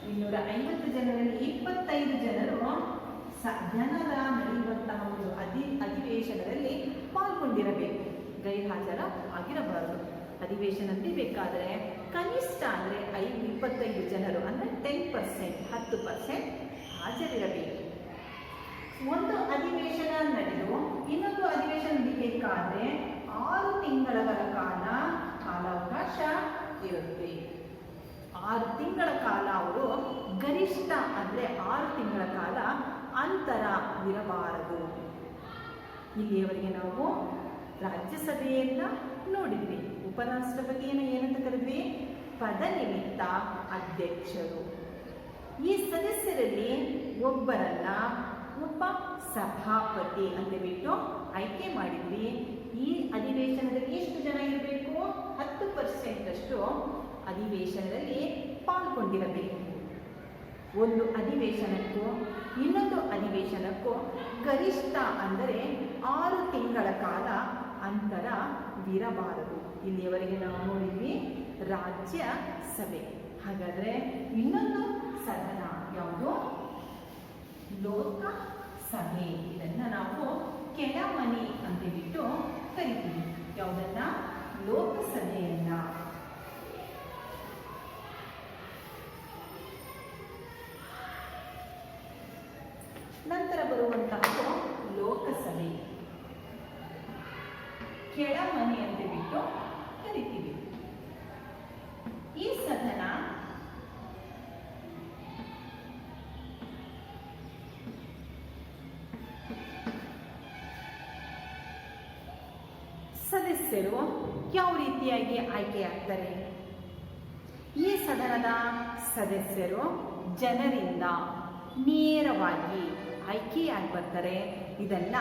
Speaker 1: 250 ಜನರಲ್ಲಿ 25 ಜನರು ಜನರ ನಡೆಯುವಂತಹ ಒಂದು ಅಧಿವೇಶನದಲ್ಲಿ ಪಾಲ್ಗೊಂಡಿರಬೇಕು, ಗೈರ್ಹಾಜರ ಆಗಿರಬಾರದು. ಅಧಿವೇಶನ ಬೇಕಾದರೆ ಕನಿಷ್ಠ ಅಂದರೆ 25 ಜನರು ಅಂದರೆ 10% ಹಾಜರಿರಬೇಕು. ಒಂದು ಅಧಿವೇಶನ ನಡೆದು ಇನ್ನೊಂದು ಅಧಿವೇಶನ ನಡೀಬೇಕಾದ್ರೆ 6 ತಿಂಗಳ ಕಾಲಾವಕಾಶ ಇರುತ್ತೆ. 6 ತಿಂಗಳ ಕಾಲ ಅವರು ಗರಿಷ್ಠ ಅಂದರೆ 6 ತಿಂಗಳ ಕಾಲ ಅಂತರ ಇರಬಾರದು. ಇಲ್ಲಿಯವರೆಗೆ ನಾವು ರಾಜ್ಯಸಭೆಯನ್ನ ನೋಡಿದ್ವಿ. ಉಪರಾಷ್ಟ್ರಪತಿಯನ್ನು ಏನಂತ ಕರೆದ್ವಿ? ಪದನಿಮಿತ್ತ ಅಧ್ಯಕ್ಷರು. ಈ ಸದಸ್ಯರಲ್ಲಿ ಒಬ್ಬರನ್ನ ಉಪ ಸಭಾಪತಿ ಅಂತ ಬಿಟ್ಟು ಆಯ್ಕೆ ಮಾಡಿದ್ವಿ. ಈ ಅಧಿವೇಶನದಲ್ಲಿ ಎಷ್ಟು ಜನ ಇರಬೇಕು? 10% ಅಧಿವೇಶನದಲ್ಲಿ ಪಾಲ್ಗೊಂಡಿರಬೇಕು. ಒಂದು ಅಧಿವೇಶನಕ್ಕೂ ಇನ್ನೊಂದು ಅಧಿವೇಶನಕ್ಕೂ ಗರಿಷ್ಠ ಅಂದರೆ 6 ತಿಂಗಳ ಕಾಲ ಅಂತರವಿರಬಾರದು. ಇಲ್ಲಿಯವರೆಗೆ ನಾವು ನೋಡಿದ್ವಿ ರಾಜ್ಯಸಭೆ. ಹಾಗಾದರೆ ಇನ್ನೊಂದು ಸದನ ಯಾವುದು? ಲೋಕಸಭೆ. ಇದನ್ನು ನಾವು ಕೆಳಮನೆ ಅಂತ ಬಿಟ್ಟು ಕರಿತೀವಿ. ಯಾವುದನ್ನ? ಕೆಳಮನೆ ಅಂತ ಬಿಟ್ಟು ಕರಿತೀವಿ. ಈ ಸದನ ಸದಸ್ಯರು ಯಾವ ರೀತಿಯಾಗಿ ಆಯ್ಕೆಯಾಗ್ತಾರೆ? ಈ ಸದನದ ಸದಸ್ಯರು ಜನರಿಂದ ನೇರವಾಗಿ ಆಯ್ಕೆಯಾಗಿ ಬರ್ತಾರೆ. ಇದನ್ನ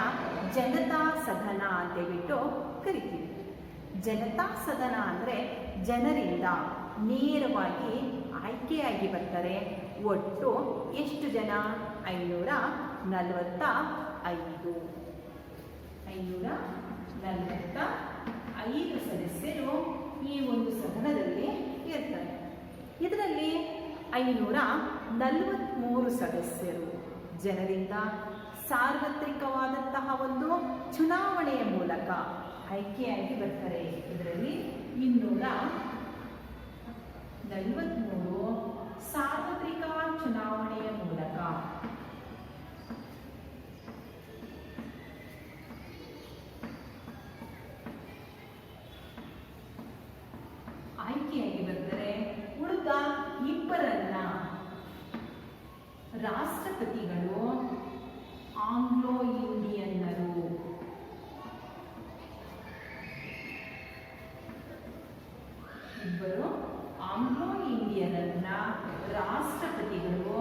Speaker 1: ಜನತಾ ಸದನ ಅಂತ ಬಿಟ್ಟು ಕರಿತೀವಿ. ಜನತಾ ಸದನ ಅಂದರೆ ಜನರಿಂದ ನೇರವಾಗಿ ಆಯ್ಕೆಯಾಗಿ ಬರ್ತಾರೆ. ಒಟ್ಟು ಎಷ್ಟು ಜನ? 545. 545 ಸದಸ್ಯರು ಈ ಒಂದು ಸದನದಲ್ಲಿ ಇರ್ತಾರೆ. ಇದರಲ್ಲಿ 543 ಸದಸ್ಯರು ಜನರಿಂದ ಸಾರ್ವತ್ರಿಕವಾದಂತಹ ಒಂದು ಚುನಾವಣೆಯ ಮೂಲಕ ಆಯ್ಕೆಯಾಗಿ ಬರ್ತಾರೆ. ಇದರಲ್ಲಿ 243 ಸಾರ್ವತ್ರಿಕ ಚುನಾವಣೆಯ ಮೂಲಕ ಆಯ್ಕೆಯಾಗಿ ಬರ್ತಾರೆ. ಉಳಿದ 2 ರಾಷ್ಟ್ರಪತಿಗಳು ಆಂಗ್ಲೋ ಇಂಡಿಯನ್ನರು. ಇಬ್ಬರು ಆಂಗ್ಲೋ ಇಂಡಿಯನ್ನರನ್ನ ರಾಷ್ಟ್ರಪತಿಗಳು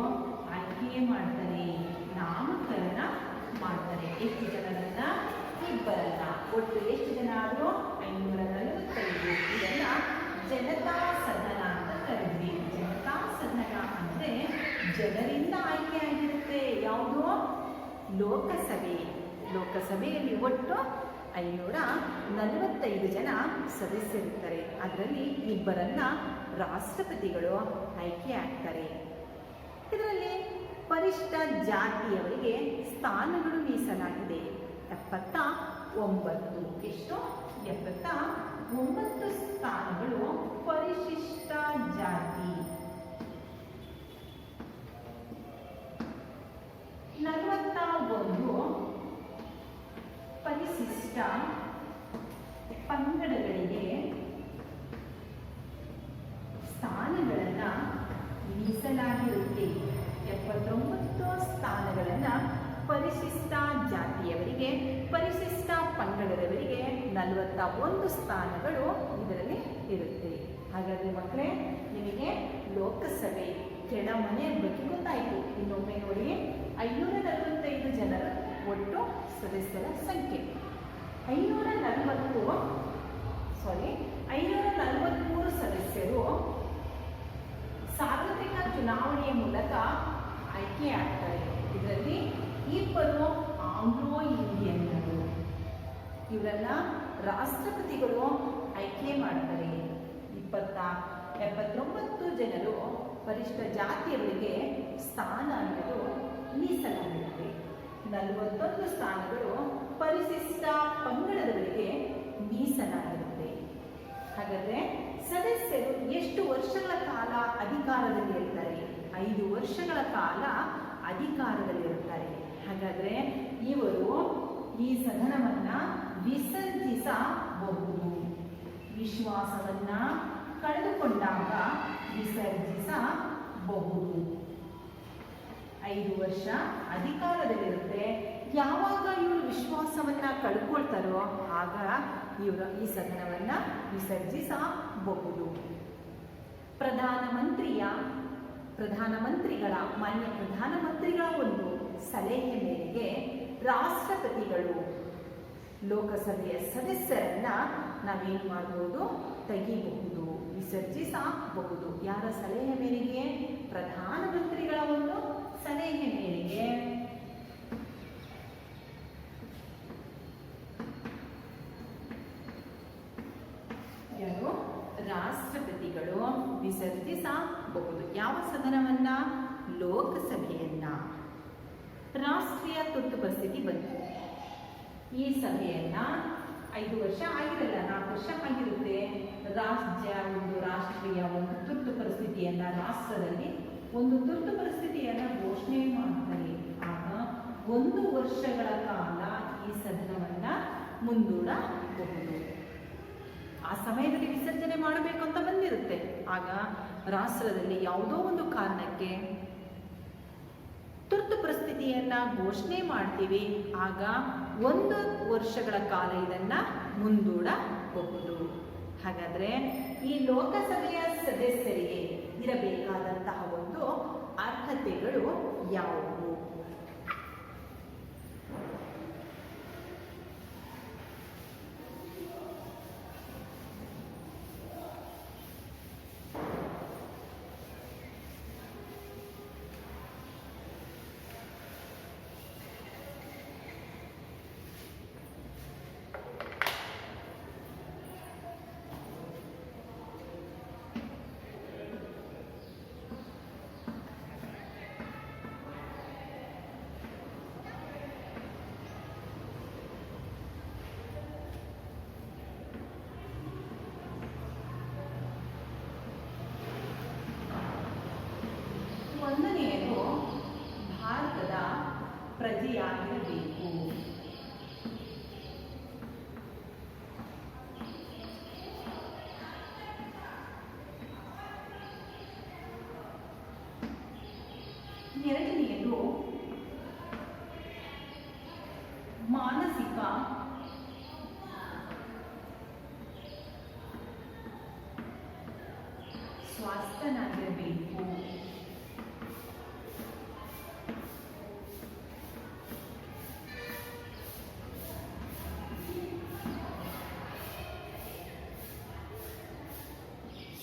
Speaker 1: ಆಯ್ಕೆ ಮಾಡ್ತಾರೆ, ನಾಮಕರಣ ಮಾಡ್ತಾರೆ. ಎಷ್ಟು ಜನರನ್ನ? 2. ಒಟ್ಟು ಎಷ್ಟು ಜನ ಆದರೂ? 545. ಇದನ್ನ ಜನತಾ ಸದನ ಅಂತ ಕರೆದ್ವಿ. ಜನತಾ ಸದನ ಅಂದ್ರೆ ಜನರಿಂದ ಆಯ್ಕೆಯಾಗಿರುತ್ತೆ. ಯಾವುದು? ಲೋಕಸಭೆ. ಲೋಕಸಭೆಯಲ್ಲಿ ಒಟ್ಟು 545 ಜನ ಸದಸ್ಯರಿರ್ತಾರೆ. ಅದರಲ್ಲಿ 2 ರಾಷ್ಟ್ರಪತಿಗಳು ಆಯ್ಕೆ ಆಗ್ತಾರೆ. ಇದರಲ್ಲಿ ಪರಿಶಿಷ್ಟ ಜಾತಿಯವರಿಗೆ ಸ್ಥಾನಗಳು ಮೀಸಲಾಗಿದೆ. 79. ಎಷ್ಟು? 79 ಸ್ಥಾನಗಳು ಪರಿಶಿಷ್ಟ ಜಾತಿ. 41 ಪರಿಶಿಷ್ಟ ಪಂಗಡಗಳಿಗೆ ಸ್ಥಾನಗಳನ್ನು ಮೀಸಲಾಗಿರುತ್ತೆ. 79 ಸ್ಥಾನಗಳನ್ನು ಪರಿಶಿಷ್ಟ ಜಾತಿಯವರಿಗೆ, ಪರಿಶಿಷ್ಟ ಪಂಗಡದವರಿಗೆ 41 ಸ್ಥಾನಗಳು ಇದರಲ್ಲಿ ಇರುತ್ತೆ. ಹಾಗಾದರೆ ಮಕ್ಕಳೇ, ನಿಮಗೆ ಲೋಕಸಭೆ ಕೆಳಮನೆ ಬಗ್ಗೆ ಗೊತ್ತಾಯಿತು. ಇನ್ನೊಮ್ಮೆ ನೋಡಿ, 545 ಜನರ ಒಟ್ಟು ಸದಸ್ಯರ ಸಂಖ್ಯೆ. 543 ಸದಸ್ಯರು ಸಾರ್ವತ್ರಿಕ ಚುನಾವಣೆಯ ಮೂಲಕ ಆಯ್ಕೆಯಾಗ್ತಾರೆ. ಇದರಲ್ಲಿ 2 ಆಂಗ್ಲೋ ಇಂಡಿಯನ್ನರು. ಇವರನ್ನ ರಾಷ್ಟ್ರಪತಿಗಳು ಆಯ್ಕೆ ಮಾಡ್ತಾರೆ. 79 ಜನರು ಪರಿಶಿಷ್ಟ ಜಾತಿಯವರಿಗೆ ಸ್ಥಾನ ಅನ್ನೋದು ಮೀಸಲಾಗಿರುತ್ತೆ. 41 ಸ್ಥಾನಗಳು ಪರಿಶಿಷ್ಟ ಪಂಗಡದವರಿಗೆ ಮೀಸಲಾಗಿರುತ್ತೆ. ಹಾಗಾದರೆ ಸದಸ್ಯರು ಎಷ್ಟು ವರ್ಷಗಳ ಕಾಲ ಅಧಿಕಾರದಲ್ಲಿ ಇರ್ತಾರೆ? 5 ವರ್ಷಗಳ ಕಾಲ ಅಧಿಕಾರದಲ್ಲಿರುತ್ತಾರೆ. ಹಾಗಾದರೆ ಇವರು ಈ ಸದನವನ್ನು ವಿಸರ್ಜಿಸಬಹುದು. ವಿಶ್ವಾಸವನ್ನ ಕಳೆದುಕೊಂಡಾಗ ವಿಸರ್ಜಿಸಬಹುದು. 5 ವರ್ಷ ಅಧಿಕಾರದಲ್ಲಿರುತ್ತೆ. ಯಾವಾಗ ಇವರು ವಿಶ್ವಾಸವನ್ನ ಕಳ್ಕೊಳ್ತಾರೋ ಆಗ ಇವರು ಈ ಸದನವನ್ನ ವಿಸರ್ಜಿಸಬಹುದು. ಮಾನ್ಯ ಪ್ರಧಾನಮಂತ್ರಿಗಳ ಒಂದು ಸಲಹೆ ಮೇರೆಗೆ ರಾಷ್ಟ್ರಪತಿಗಳು ಲೋಕಸಭೆಯ ಸದಸ್ಯರನ್ನ ನಾವೇನು ಮಾಡಬಹುದು? ತೆಗಿಬಹುದು, ವಿಸರ್ಜಿಸಬಹುದು. ಯಾರ ಸಲಹೆ ಮೇರೆಗೆ? ಪ್ರಧಾನಮಂತ್ರಿಗಳ ಒಂದು ಸಲಹೆ ಮೇರೆಗೆ ಯಾರು? ರಾಷ್ಟ್ರಪತಿಗಳು ವಿಸರ್ಜಿಸಬಹುದು. ಯಾವ ಸದನವನ್ನ? ಲೋಕಸಭೆಯನ್ನ. ರಾಷ್ಟ್ರೀಯ ತುರ್ತು ಪರಿಸ್ಥಿತಿ ಬಂತು. ಈ ಸಭೆಯನ್ನ 5 ವರ್ಷ ಆಗಿರಲ್ಲ, 4 ವರ್ಷ ಆಗಿರುತ್ತೆ. ರಾಷ್ಟ್ರೀಯ ಒಂದು ತುರ್ತು ಪರಿಸ್ಥಿತಿಯನ್ನ, ರಾಷ್ಟ್ರದಲ್ಲಿ ಒಂದು ತುರ್ತು ಪರಿಸ್ಥಿತಿಯನ್ನ ಘೋಷಣೆ ಮಾಡ್ತಾರೆ. ಆಗ 1 ವರ್ಷಗಳ ಕಾಲ ಈ ಸದನವನ್ನ ಮುಂದೂಡಬಹುದು. ಆ ಸಮಯದಲ್ಲಿ ವಿಸರ್ಜನೆ ಮಾಡಬೇಕು ಅಂತ ಬಂದಿರುತ್ತೆ. ಆಗ ರಾಷ್ಟ್ರದಲ್ಲಿ ಯಾವುದೋ ಒಂದು ಕಾರಣಕ್ಕೆ ತುರ್ತು ಪರಿಸ್ಥಿತಿಯನ್ನ ಘೋಷಣೆ ಮಾಡ್ತೀವಿ. ಆಗ 1 ವರ್ಷಗಳ ಕಾಲ ಇದನ್ನ ಮುಂದೂಡಬಹುದು. ಹಾಗಾದ್ರೆ ಈ ಲೋಕಸಭೆಯ ಸದಸ್ಯರಿಗೆ ಇರಬೇಕಾದಂತಹ ಒಂದು ಅರ್ಹತೆಗಳು ಯಾವುವು? ಒಂದನೆಯದು ಭಾರತದ ಪ್ರಜೆಯಾಗಿರಬೇಕು. ಎರಡನೆಯದು ಮಾನಸಿಕ ಸ್ವಾಸ್ಥ್ಯನಾಗಿರಬೇಕು.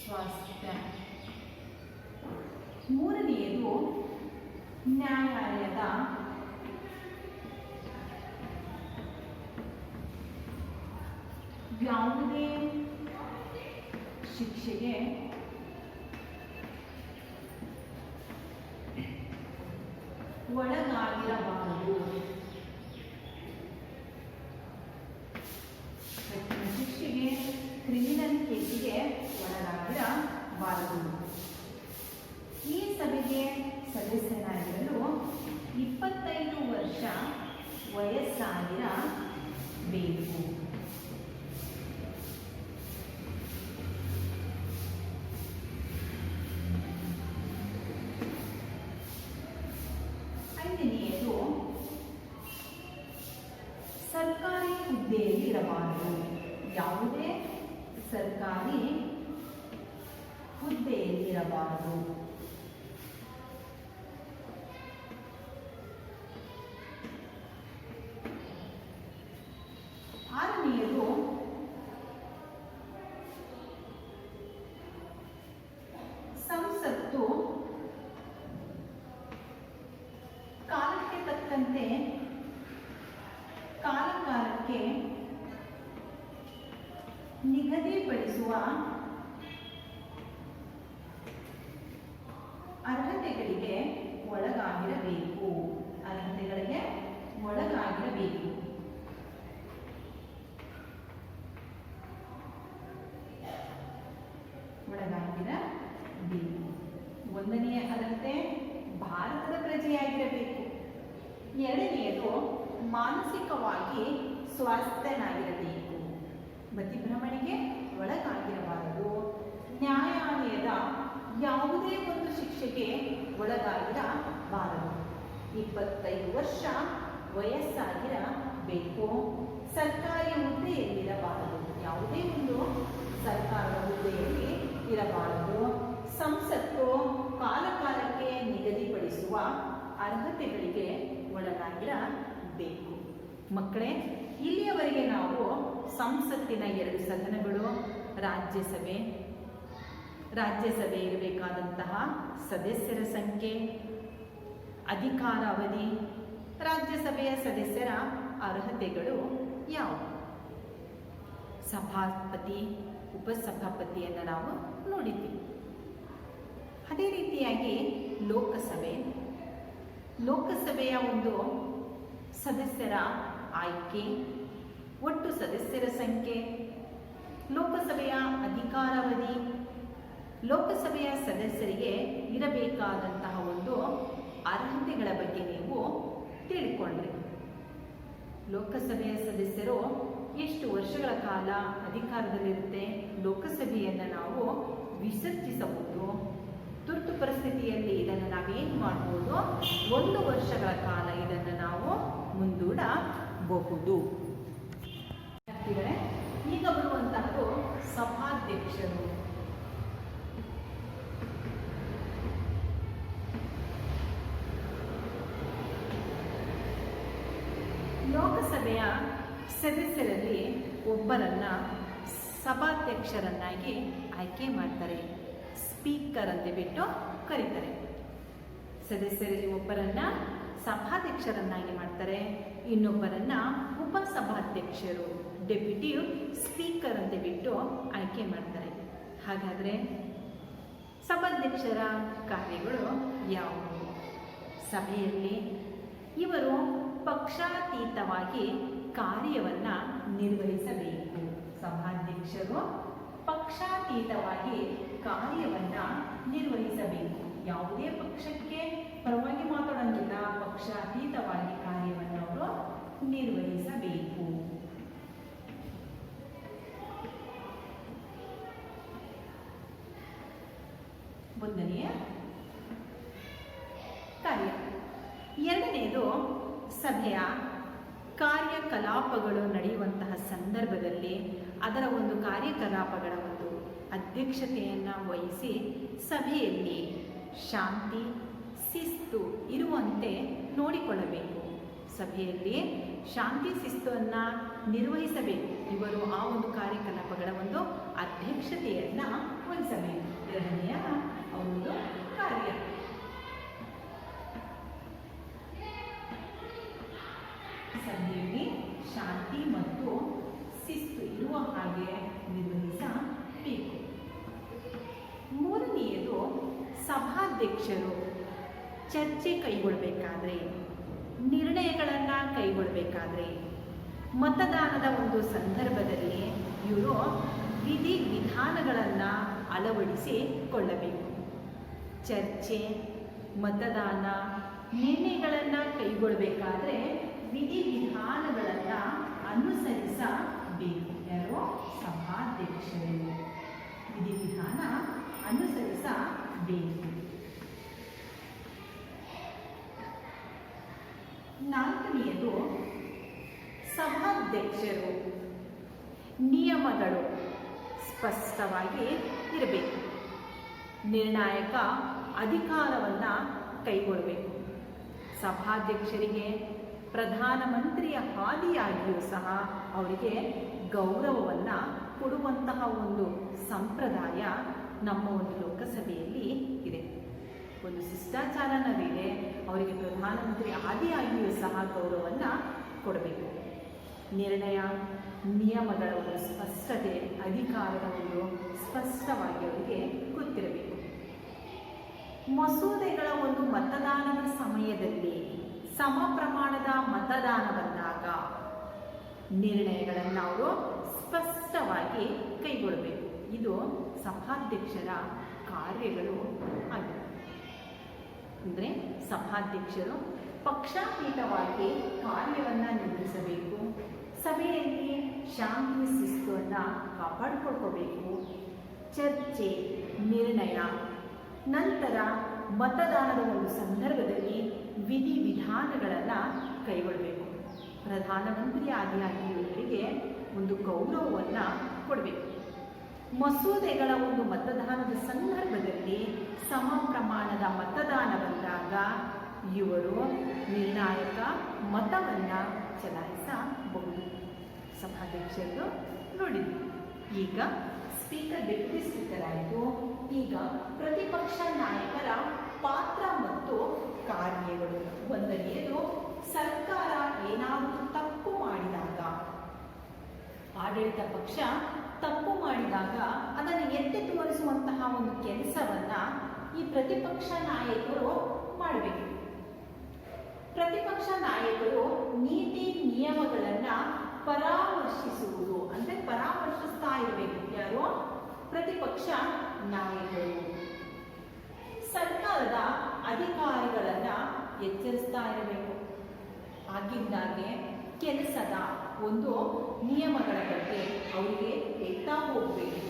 Speaker 1: ಸ್ವಾಸ್ಥ್ಯ. ಮೂರನೆಯದು ನ್ಯಾಯಾಲಯದ ಯಾವುದೇ ಶಿಕ್ಷೆಗೆ ಒಳಗಾಗಿರಬಾರದು. ಶಿಕ್ಷೆಗೆ ಕ್ರಿಮಿನಲ್ ಕೇಸಿಗೆ ಒಳಗಾಗಿರಬಾರದು. ಈ ಸಭೆಗೆ ಸದಸ್ಯರಾಗಿರಲು 25 ವರ್ಷ ವಯಸ್ಸಾಗಿರಬೇಕು. ಐದನೆಯದು ಸರ್ಕಾರಿ ಹುದ್ದೆಯಲ್ಲಿ ಇರಬಾರದು. ಯಾವುದೇ ಸರ್ಕಾರಿ ಹುದ್ದೆಯಲ್ಲಿ ಇರಬಾರದು. ಆರನೆಯದು ಸಂಸತ್ತು ಕಾಲಕ್ಕೆ ತಕ್ಕಂತೆ ಕಾಲಕಾಲಕ್ಕೆ ನಿಗದಿಪಡಿಸುವ ಅರ್ಹತೆಗಳಿಗೆ ಒಳಗಾಗಿರಬೇಕು. ಅರ್ಹತೆಗಳಿಗೆ ಒಳಗಾಗಿರಬೇಕು. ಒಳಗಾಗಿರಬೇಕು. ಒಂದನೆಯ ಅರ್ಹತೆ ಭಾರತದ ಪ್ರಜೆಯಾಗಿರಬೇಕು. ಎರಡನೆಯದು ಮಾನಸಿಕವಾಗಿ ಸ್ವಾಸ್ಥ್ಯನಾಗಿರಬೇಕು. ಮತಿಭ್ರಮಣೆಗೆ ಒಳಗಾಗಿರಬಾರದು. ನ್ಯಾಯಾಲಯದ ಯಾವುದೇ ಒಂದು ಶಿಕ್ಷೆಗೆ ಒಳಗಾಗಿರಬಾರದು. 25 ವರ್ಷ ವಯಸ್ಸಾಗಿರಬೇಕು. ಸರ್ಕಾರಿ ಹುದ್ದೆಯಲ್ಲಿರಬಾರದು. ಯಾವುದೇ ಒಂದು ಸರ್ಕಾರದ ಹುದ್ದೆಯಲ್ಲಿ ಇರಬಾರದು. ಸಂಸತ್ತು ಕಾಲಕಾಲಕ್ಕೆ ನಿಗದಿಪಡಿಸುವ ಅರ್ಹತೆಗಳಿಗೆ ಒಳಗಾಗಿರಬೇಕು. ಮಕ್ಕಳೇ, ಇಲ್ಲಿಯವರೆಗೆ ನಾವು ಸಂಸತ್ತಿನ 2 ಸದನಗಳು, ರಾಜ್ಯಸಭೆ ಇರಬೇಕಾದಂತಹ ಸದಸ್ಯರ ಸಂಖ್ಯೆ, ಅಧಿಕಾರಾವಧಿ, ರಾಜ್ಯಸಭೆಯ ಸದಸ್ಯರ ಅರ್ಹತೆಗಳು ಯಾವುವು, ಸಭಾಪತಿ, ಉಪಸಭಾಪತಿಯನ್ನು ನಾವು ನೋಡಿದ್ದೀವಿ. ಅದೇ ರೀತಿಯಾಗಿ ಲೋಕಸಭೆಯ ಒಂದು ಸದಸ್ಯರ ಆಯ್ಕೆ, ಒಟ್ಟು ಸದಸ್ಯರ ಸಂಖ್ಯೆ, ಲೋಕಸಭೆಯ ಅಧಿಕಾರಾವಧಿ, ಲೋಕಸಭೆಯ ಸದಸ್ಯರಿಗೆ ಇರಬೇಕಾದಂತಹ ಒಂದು ಅರ್ಹತೆಗಳ ಬಗ್ಗೆ ನೀವು ತಿಳ್ಕೊಂಡ್ರಿ. ಲೋಕಸಭೆಯ ಸದಸ್ಯರು ಎಷ್ಟು ವರ್ಷಗಳ ಕಾಲ ಅಧಿಕಾರದಲ್ಲಿರುತ್ತೆ? ಲೋಕಸಭೆಯನ್ನು ನಾವು ವಿಸರ್ಜಿಸಬಹುದು. ತುರ್ತು ಪರಿಸ್ಥಿತಿಯಲ್ಲಿ ಇದನ್ನು ನಾವೇನು ಮಾಡ್ಬೋದು? 1 ವರ್ಷಗಳ ಕಾಲ ಇದನ್ನು ನಾವು ಮುಂದೂಡಬಹುದು. ಈಗ ಬರುವಂತಹದ್ದು ಸಭಾಧ್ಯಕ್ಷರು. ಲೋಕಸಭೆಯ ಸದಸ್ಯರಲ್ಲಿ ಒಬ್ಬರನ್ನ ಸಭಾಧ್ಯಕ್ಷರನ್ನಾಗಿ ಆಯ್ಕೆ ಮಾಡ್ತಾರೆ. ಸ್ಪೀಕರ್ ಅಂತ ಬಿಟ್ಟು ಕರೀತಾರೆ. ಸದಸ್ಯರಲ್ಲಿ ಒಬ್ಬರನ್ನ ಸಭಾಧ್ಯಕ್ಷರನ್ನಾಗಿ ಮಾಡ್ತಾರೆ, ಇನ್ನೊಬ್ಬರನ್ನ ಉಪಸಭಾಧ್ಯಕ್ಷರು ಡೆಪ್ಯೂಟಿ ಸ್ಪೀಕರ್ ಅಂತ ಬಿಟ್ಟು ಆಯ್ಕೆ ಮಾಡ್ತಾರೆ. ಹಾಗಾದರೆ ಸಭಾಧ್ಯಕ್ಷರ ಕಾರ್ಯಗಳು ಯಾವುವು? ಸಭೆಯಲ್ಲಿ ಇವರು ಪಕ್ಷಾತೀತವಾಗಿ ಕಾರ್ಯವನ್ನು ನಿರ್ವಹಿಸಬೇಕು. ಸಭಾಧ್ಯಕ್ಷರು ಪಕ್ಷಾತೀತವಾಗಿ ಕಾರ್ಯವನ್ನು ನಿರ್ವಹಿಸಬೇಕು. ಯಾವುದೇ ಪಕ್ಷಕ್ಕೆ ಪರವಾಗಿ ಮಾತಾಡೋಂಗಿಲ್ಲ, ಪಕ್ಷಾತೀತವಾಗಿ ಕಾರ್ಯವನ್ನು ಅವರು ನಿರ್ವಹಿಸಬೇಕು. ಒಂದನೆಯ ಕಾರ್ಯ. ಎರಡನೆಯದು ಸಭೆಯ ಕಾರ್ಯಕಲಾಪಗಳು ನಡೆಯುವಂತಹ ಸಂದರ್ಭದಲ್ಲಿ ಅದರ ಒಂದು ಕಾರ್ಯಕಲಾಪಗಳ ಒಂದು ಅಧ್ಯಕ್ಷತೆಯನ್ನು ವಹಿಸಿ ಸಭೆಯಲ್ಲಿ ಶಾಂತಿ ಶಿಸ್ತು ಇರುವಂತೆ ನೋಡಿಕೊಳ್ಳಬೇಕು. ಸಭೆಯಲ್ಲಿ ಶಾಂತಿ ಶಿಸ್ತನ್ನು ನಿರ್ವಹಿಸಬೇಕು. ಇವರು ಆ ಒಂದು ಕಾರ್ಯಕಲಾಪಗಳ ಒಂದು ಅಧ್ಯಕ್ಷತೆಯನ್ನು ವಹಿಸಬೇಕು. ಎರಡನೆಯ ಒಂದು ಕಾರ್ಯ. ಸಭೆಯಲ್ಲಿ ಶಾಂತಿ ಮತ್ತು ಶಿಸ್ತು ಇರುವ ಹಾಗೆ ನಿರ್ವಹಿಸಬೇಕು. ಮೂರನೆಯದು ಸಭಾಧ್ಯಕ್ಷರು ಚರ್ಚೆ ಕೈಗೊಳ್ಳಬೇಕಾದ್ರೆ, ನಿರ್ಣಯಗಳನ್ನು ಕೈಗೊಳ್ಳಬೇಕಾದ್ರೆ, ಮತದಾನದ ಒಂದು ಸಂದರ್ಭದಲ್ಲಿ ಇವರು ವಿಧಿವಿಧಾನಗಳನ್ನು ಅಳವಡಿಸಿಕೊಳ್ಳಬೇಕು. ಚರ್ಚೆ, ಮತದಾನ, ನಿರ್ಣಯಗಳನ್ನು ಕೈಗೊಳ್ಳಬೇಕಾದ್ರೆ ವಿಧಿವಿಧಾನಗಳನ್ನು ಅನುಸರಿಸಬೇಕು. ಯಾರು? ಸಭಾಧ್ಯಕ್ಷರು ವಿಧಿವಿಧಾನ ಅನುಸರಿಸಬೇಕು. ನಾಲ್ಕನೆಯದು ಸಭಾಧ್ಯಕ್ಷರು ನಿಯಮಗಳು ಸ್ಪಷ್ಟವಾಗಿ ಇರಬೇಕು. ನಿರ್ಣಾಯಕ ಅಧಿಕಾರವನ್ನು ಕೈಗೊಳ್ಳಬೇಕು. ಸಭಾಧ್ಯಕ್ಷರಿಗೆ ಪ್ರಧಾನಮಂತ್ರಿಯ ಹಾದಿಯಾಗಿಯೂ ಸಹ ಅವರಿಗೆ ಗೌರವವನ್ನು ಕೊಡುವಂತಹ ಒಂದು ಸಂಪ್ರದಾಯ ನಮ್ಮ ಒಂದು ಲೋಕಸಭೆಯಲ್ಲಿ ಇದೆ. ಒಂದು ಶಿಷ್ಟಾಚಾರನವಿದೆ. ಅವರಿಗೆ ಪ್ರಧಾನಮಂತ್ರಿ ಆದಿಯಾಗಿಯೂ ಸಹ ಗೌರವವನ್ನು ಕೊಡಬೇಕು. ನಿರ್ಣಯ ನಿಯಮಗಳ ಒಂದು ಸ್ಪಷ್ಟತೆ, ಅಧಿಕಾರದ ಒಂದು ಸ್ಪಷ್ಟವಾಗಿ ಅವರಿಗೆ ಗೊತ್ತಿರಬೇಕು. ಮಸೂದೆಗಳ ಒಂದು ಮತದಾನದ ಸಮಯದಲ್ಲಿ ಸಮ ಪ್ರಮಾಣದ ಮತದಾನ ಬಂದಾಗ ನಿರ್ಣಯಗಳನ್ನು ಅವರು ಸ್ಪಷ್ಟವಾಗಿ ಕೈಗೊಳ್ಳಬೇಕು. ಇದು ಸಭಾಧ್ಯಕ್ಷರ ಕಾರ್ಯಗಳು ಆಗಿದೆ. ಅಂದರೆ ಸಭಾಧ್ಯಕ್ಷರು ಪಕ್ಷಾತೀತವಾಗಿ ಕಾರ್ಯವನ್ನು ನಿರ್ವಹಿಸಬೇಕು. ಸಭೆಯಲ್ಲಿ ಶಾಂತಿ ಶಿಸ್ತನ್ನು ಕಾಪಾಡಿಕೊಳ್ಕೋಬೇಕು. ಚರ್ಚೆ, ನಿರ್ಣಯ, ನಂತರ ಮತದಾನದ ಒಂದು ಸಂದರ್ಭದಲ್ಲಿ ವಿಧಿವಿಧಾನಗಳನ್ನು ಕೈಗೊಳ್ಳಬೇಕು. ಪ್ರಧಾನಮಂತ್ರಿ ಆದಿಯಾಗಿ ಇವರಿಗೆ ಒಂದು ಗೌರವವನ್ನು ಕೊಡಬೇಕು. ಮಸೂದೆಗಳ ಒಂದು ಮತದಾನದ ಸಂದರ್ಭದಲ್ಲಿ ಸಮ ಪ್ರಮಾಣದ ಮತದಾನ ಬಂದಾಗ ಇವರು ನಿರ್ಣಾಯಕ ಮತವನ್ನು ಚಲಾಯಿಸಬಹುದು. ಸಭಾಧ್ಯಕ್ಷರು ನೋಡಿದ್ವಿ. ಈಗ ಸ್ಪೀಕರ್, ಡೆಪ್ಯೂಟಿ ಸ್ಪೀಕರ್ ಆಯಿತು. ಈಗ ಪ್ರತಿಪಕ್ಷ ನಾಯಕರ ಪಾತ್ರ ಮತ್ತು ಕಾರ್ಯಗಳು. ಒಂದನೆಯದು ಸರ್ಕಾರ ಏನಾದರೂ ತಪ್ಪು ಮಾಡಿದಾಗ, ಆಡಳಿತ ಪಕ್ಷ ತಪ್ಪು ಮಾಡಿದಾಗ ಅದನ್ನು ಎತ್ತಿ ತೋರಿಸುವಂತಹ ಒಂದು ಕೆಲಸವನ್ನು ಈ ಪ್ರತಿಪಕ್ಷ ನಾಯಕರು ಮಾಡಬೇಕು. ಪ್ರತಿಪಕ್ಷ ನಾಯಕರು ನೀತಿ ನಿಯಮಗಳನ್ನು ಪರಾಮರ್ಶಿಸುವುದು, ಅಂದರೆ ಪರಾಮರ್ಶಿಸ್ತಾ ಇರಬೇಕು. ಯಾರು? ಪ್ರತಿಪಕ್ಷ ನಾಯಕರು. ಸರ್ಕಾರದ ಅಧಿಕಾರಿಗಳನ್ನು ಎಚ್ಚರಿಸ್ತಾ ಇರಬೇಕು. ಆಗಿದ್ದಾಗೆ ಕೆಲಸದ ಒಂದು ನಿಯಮಗಳ ಬಗ್ಗೆ ಅವರಿಗೆ ಹೇಳ್ತಾ ಹೋಗಬೇಕು.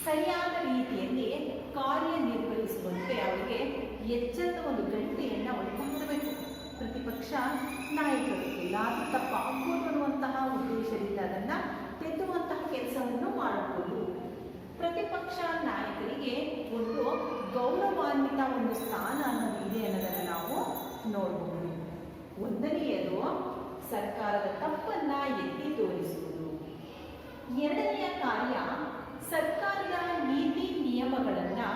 Speaker 1: ಸರಿಯಾದ ರೀತಿಯಲ್ಲಿ ಕಾರ್ಯನಿರ್ವಹಿಸುವಂತೆ ಅವರಿಗೆ ಎಚ್ಚರದ ಒಂದು ಗಂಟೆಯನ್ನು ಹೊಡ್ಕೊಂಡು ಬರಬೇಕು. ಪ್ರತಿಪಕ್ಷ ನಾಯಕರು ಎಲ್ಲಾದರೂ ತಪ್ಪಾಗಬಹುದು ಅನ್ನುವಂತಹ ಉದ್ದೇಶದಿಂದ ಅದನ್ನು ತೆತ್ತುವಂತಹ ಕೆಲಸವನ್ನು ಮಾಡಬಹುದು. ಪ್ರತಿಪಕ್ಷ ನಾಯಕರಿಗೆ ಒಂದು ಗೌರವಾನ್ವಿತ ಒಂದು ಸ್ಥಾನ ಅನ್ನೋದಿದೆ ಅನ್ನೋದನ್ನು ನಾವು ನೋಡಬಹುದು. ಒಂದನೆಯದು ಸರ್ಕಾರದ ತಪ್ಪನ್ನು ಎತ್ತಿ ತೋರಿಸುವುದು. ಎರಡನೆಯ ಕಾರ್ಯ ಸರ್ಕಾರದ ನೀತಿ ನಿಯಮಗಳನ್ನು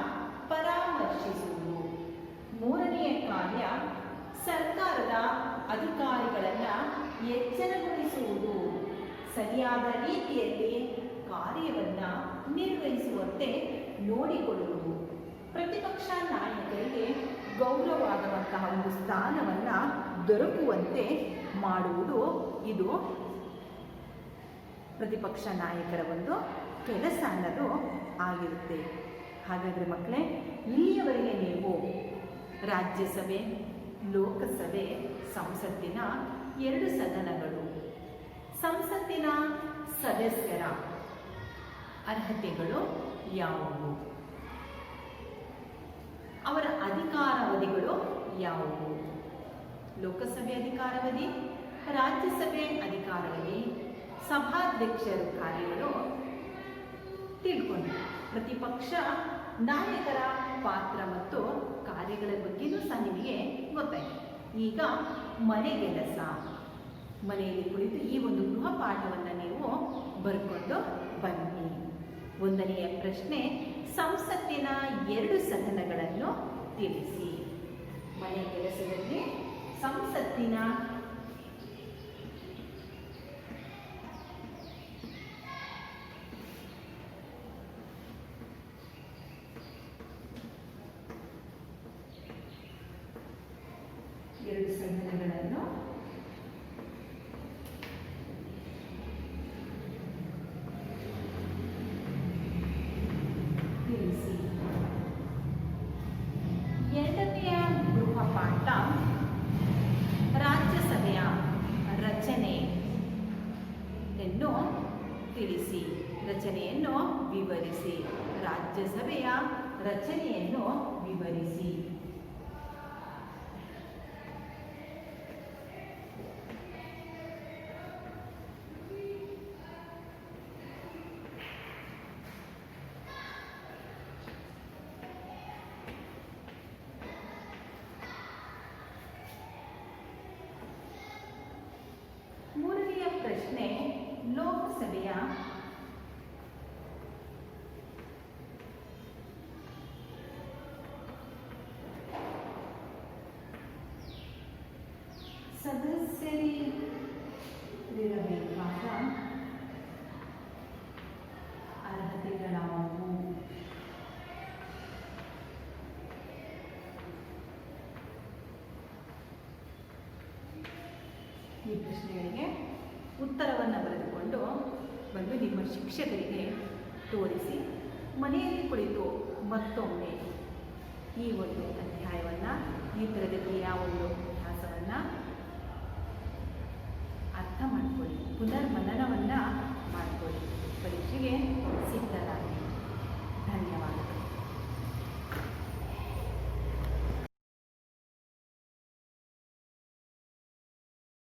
Speaker 1: ಪರಾಮರ್ಶಿಸುವುದು. ಮೂರನೆಯ ಕಾರ್ಯ ಸರ್ಕಾರದ ಅಧಿಕಾರಿಗಳನ್ನು ಎಚ್ಚರಗೊಳಿಸುವುದು, ಸರಿಯಾದ ರೀತಿಯಲ್ಲಿ ಕಾರ್ಯವನ್ನು ನಿರ್ವಹಿಸುವಂತೆ ನೋಡಿಕೊಳ್ಳುವುದು. ಪ್ರತಿಪಕ್ಷ ನಾಯಕರಿಗೆ ಗೌರವವಾಗುವಂತಹ ಒಂದು ಸ್ಥಾನವನ್ನು ದೊರಕುವಂತೆ ಮಾಡುವುದು ಇದು ಪ್ರತಿಪಕ್ಷ ನಾಯಕರ ಒಂದು ಕೆಲಸ ಅನ್ನೋದು ಆಗಿರುತ್ತೆ. ಹಾಗಾದರೆ ಮಕ್ಕಳೇ, ಇಲ್ಲಿಯವರೆಗೆ ನೀವು ರಾಜ್ಯಸಭೆ, ಲೋಕಸಭೆ, ಸಂಸತ್ತಿನ 2 ಸದನಗಳು, ಸಂಸತ್ತಿನ ಸದಸ್ಯರ ಅರ್ಹತೆಗಳು ಯಾವುವು, ಅವರ ಅಧಿಕಾರಾವಧಿಗಳು ಯಾವುವು, ಲೋಕಸಭೆ ಅಧಿಕಾರಾವಧಿ, ರಾಜ್ಯಸಭೆ ಅಧಿಕಾರಾವಧಿ, ಸಭಾಧ್ಯಕ್ಷರ ಕಾರ್ಯಗಳು ತಿಳ್ಕೊಂಡು ಪ್ರತಿಪಕ್ಷ ನಾಯಕರ ಪಾತ್ರ ಮತ್ತು ಕಾರ್ಯಗಳ ಬಗ್ಗೆಯೂ ಸಹ ನಿಮಗೆ ಗೊತ್ತಾಯಿತು. ಈಗ ಮನೆಗೆಲಸ, ಮನೆಯಲ್ಲಿ ಕುಳಿತು ಈ ಒಂದು ಗೃಹ ಪಾಠವನ್ನು ನೀವು ಬರ್ಕೊಂಡು ಬನ್ನಿ. ಒಂದನೆಯ ಪ್ರಶ್ನೆ, ಸಂಸತ್ತಿನ 2 ಸದನಗಳನ್ನು ತಿಳಿಸಿ. ಮನೆ ಕೆಲಸದಲ್ಲಿ ಸಂಸತ್ತಿನ ಸದನಗಳನ್ನು ತಿಳಿಸಿ. ಎರಡನೆಯ ಗೃಹ ಪಾಠ ರಾಜ್ಯಸಭೆಯ ರಚನೆಯನ್ನು ತಿಳಿಸಿ, ರಚನೆಯನ್ನು ವಿವರಿಸಿ. ರಾಜ್ಯಸಭೆಯ ರಚನೆಯನ್ನು ವಿವರಿಸಿ. ಮೂರನೆಯ ಪ್ರಶ್ನೆ, ಲೋಕಸಭೆಯ ಸದಸ್ಯರಿರಬೇಕಾದ ಅರ್ಹತೆಗಳಾವುವು? ಈ ಪ್ರಶ್ನೆಗಳಿಗೆ ಉತ್ತರವನ್ನು ಬರೆದುಕೊಂಡು ಬಂದು ನಿಮ್ಮ ಶಿಕ್ಷಕರಿಗೆ ತೋರಿಸಿ ಮನೆಯಲ್ಲಿ ಕುಳಿತು ಮತ್ತೊಮ್ಮೆ ಈ ಒಂದು ಅಧ್ಯಾಯವನ್ನು, ಈ ತರಗತಿಯ ಒಂದು ಅಭ್ಯಾಸವನ್ನು ಅರ್ಥ ಮಾಡಿಕೊಳ್ಳಿ, ಪುನರ್ಮನನ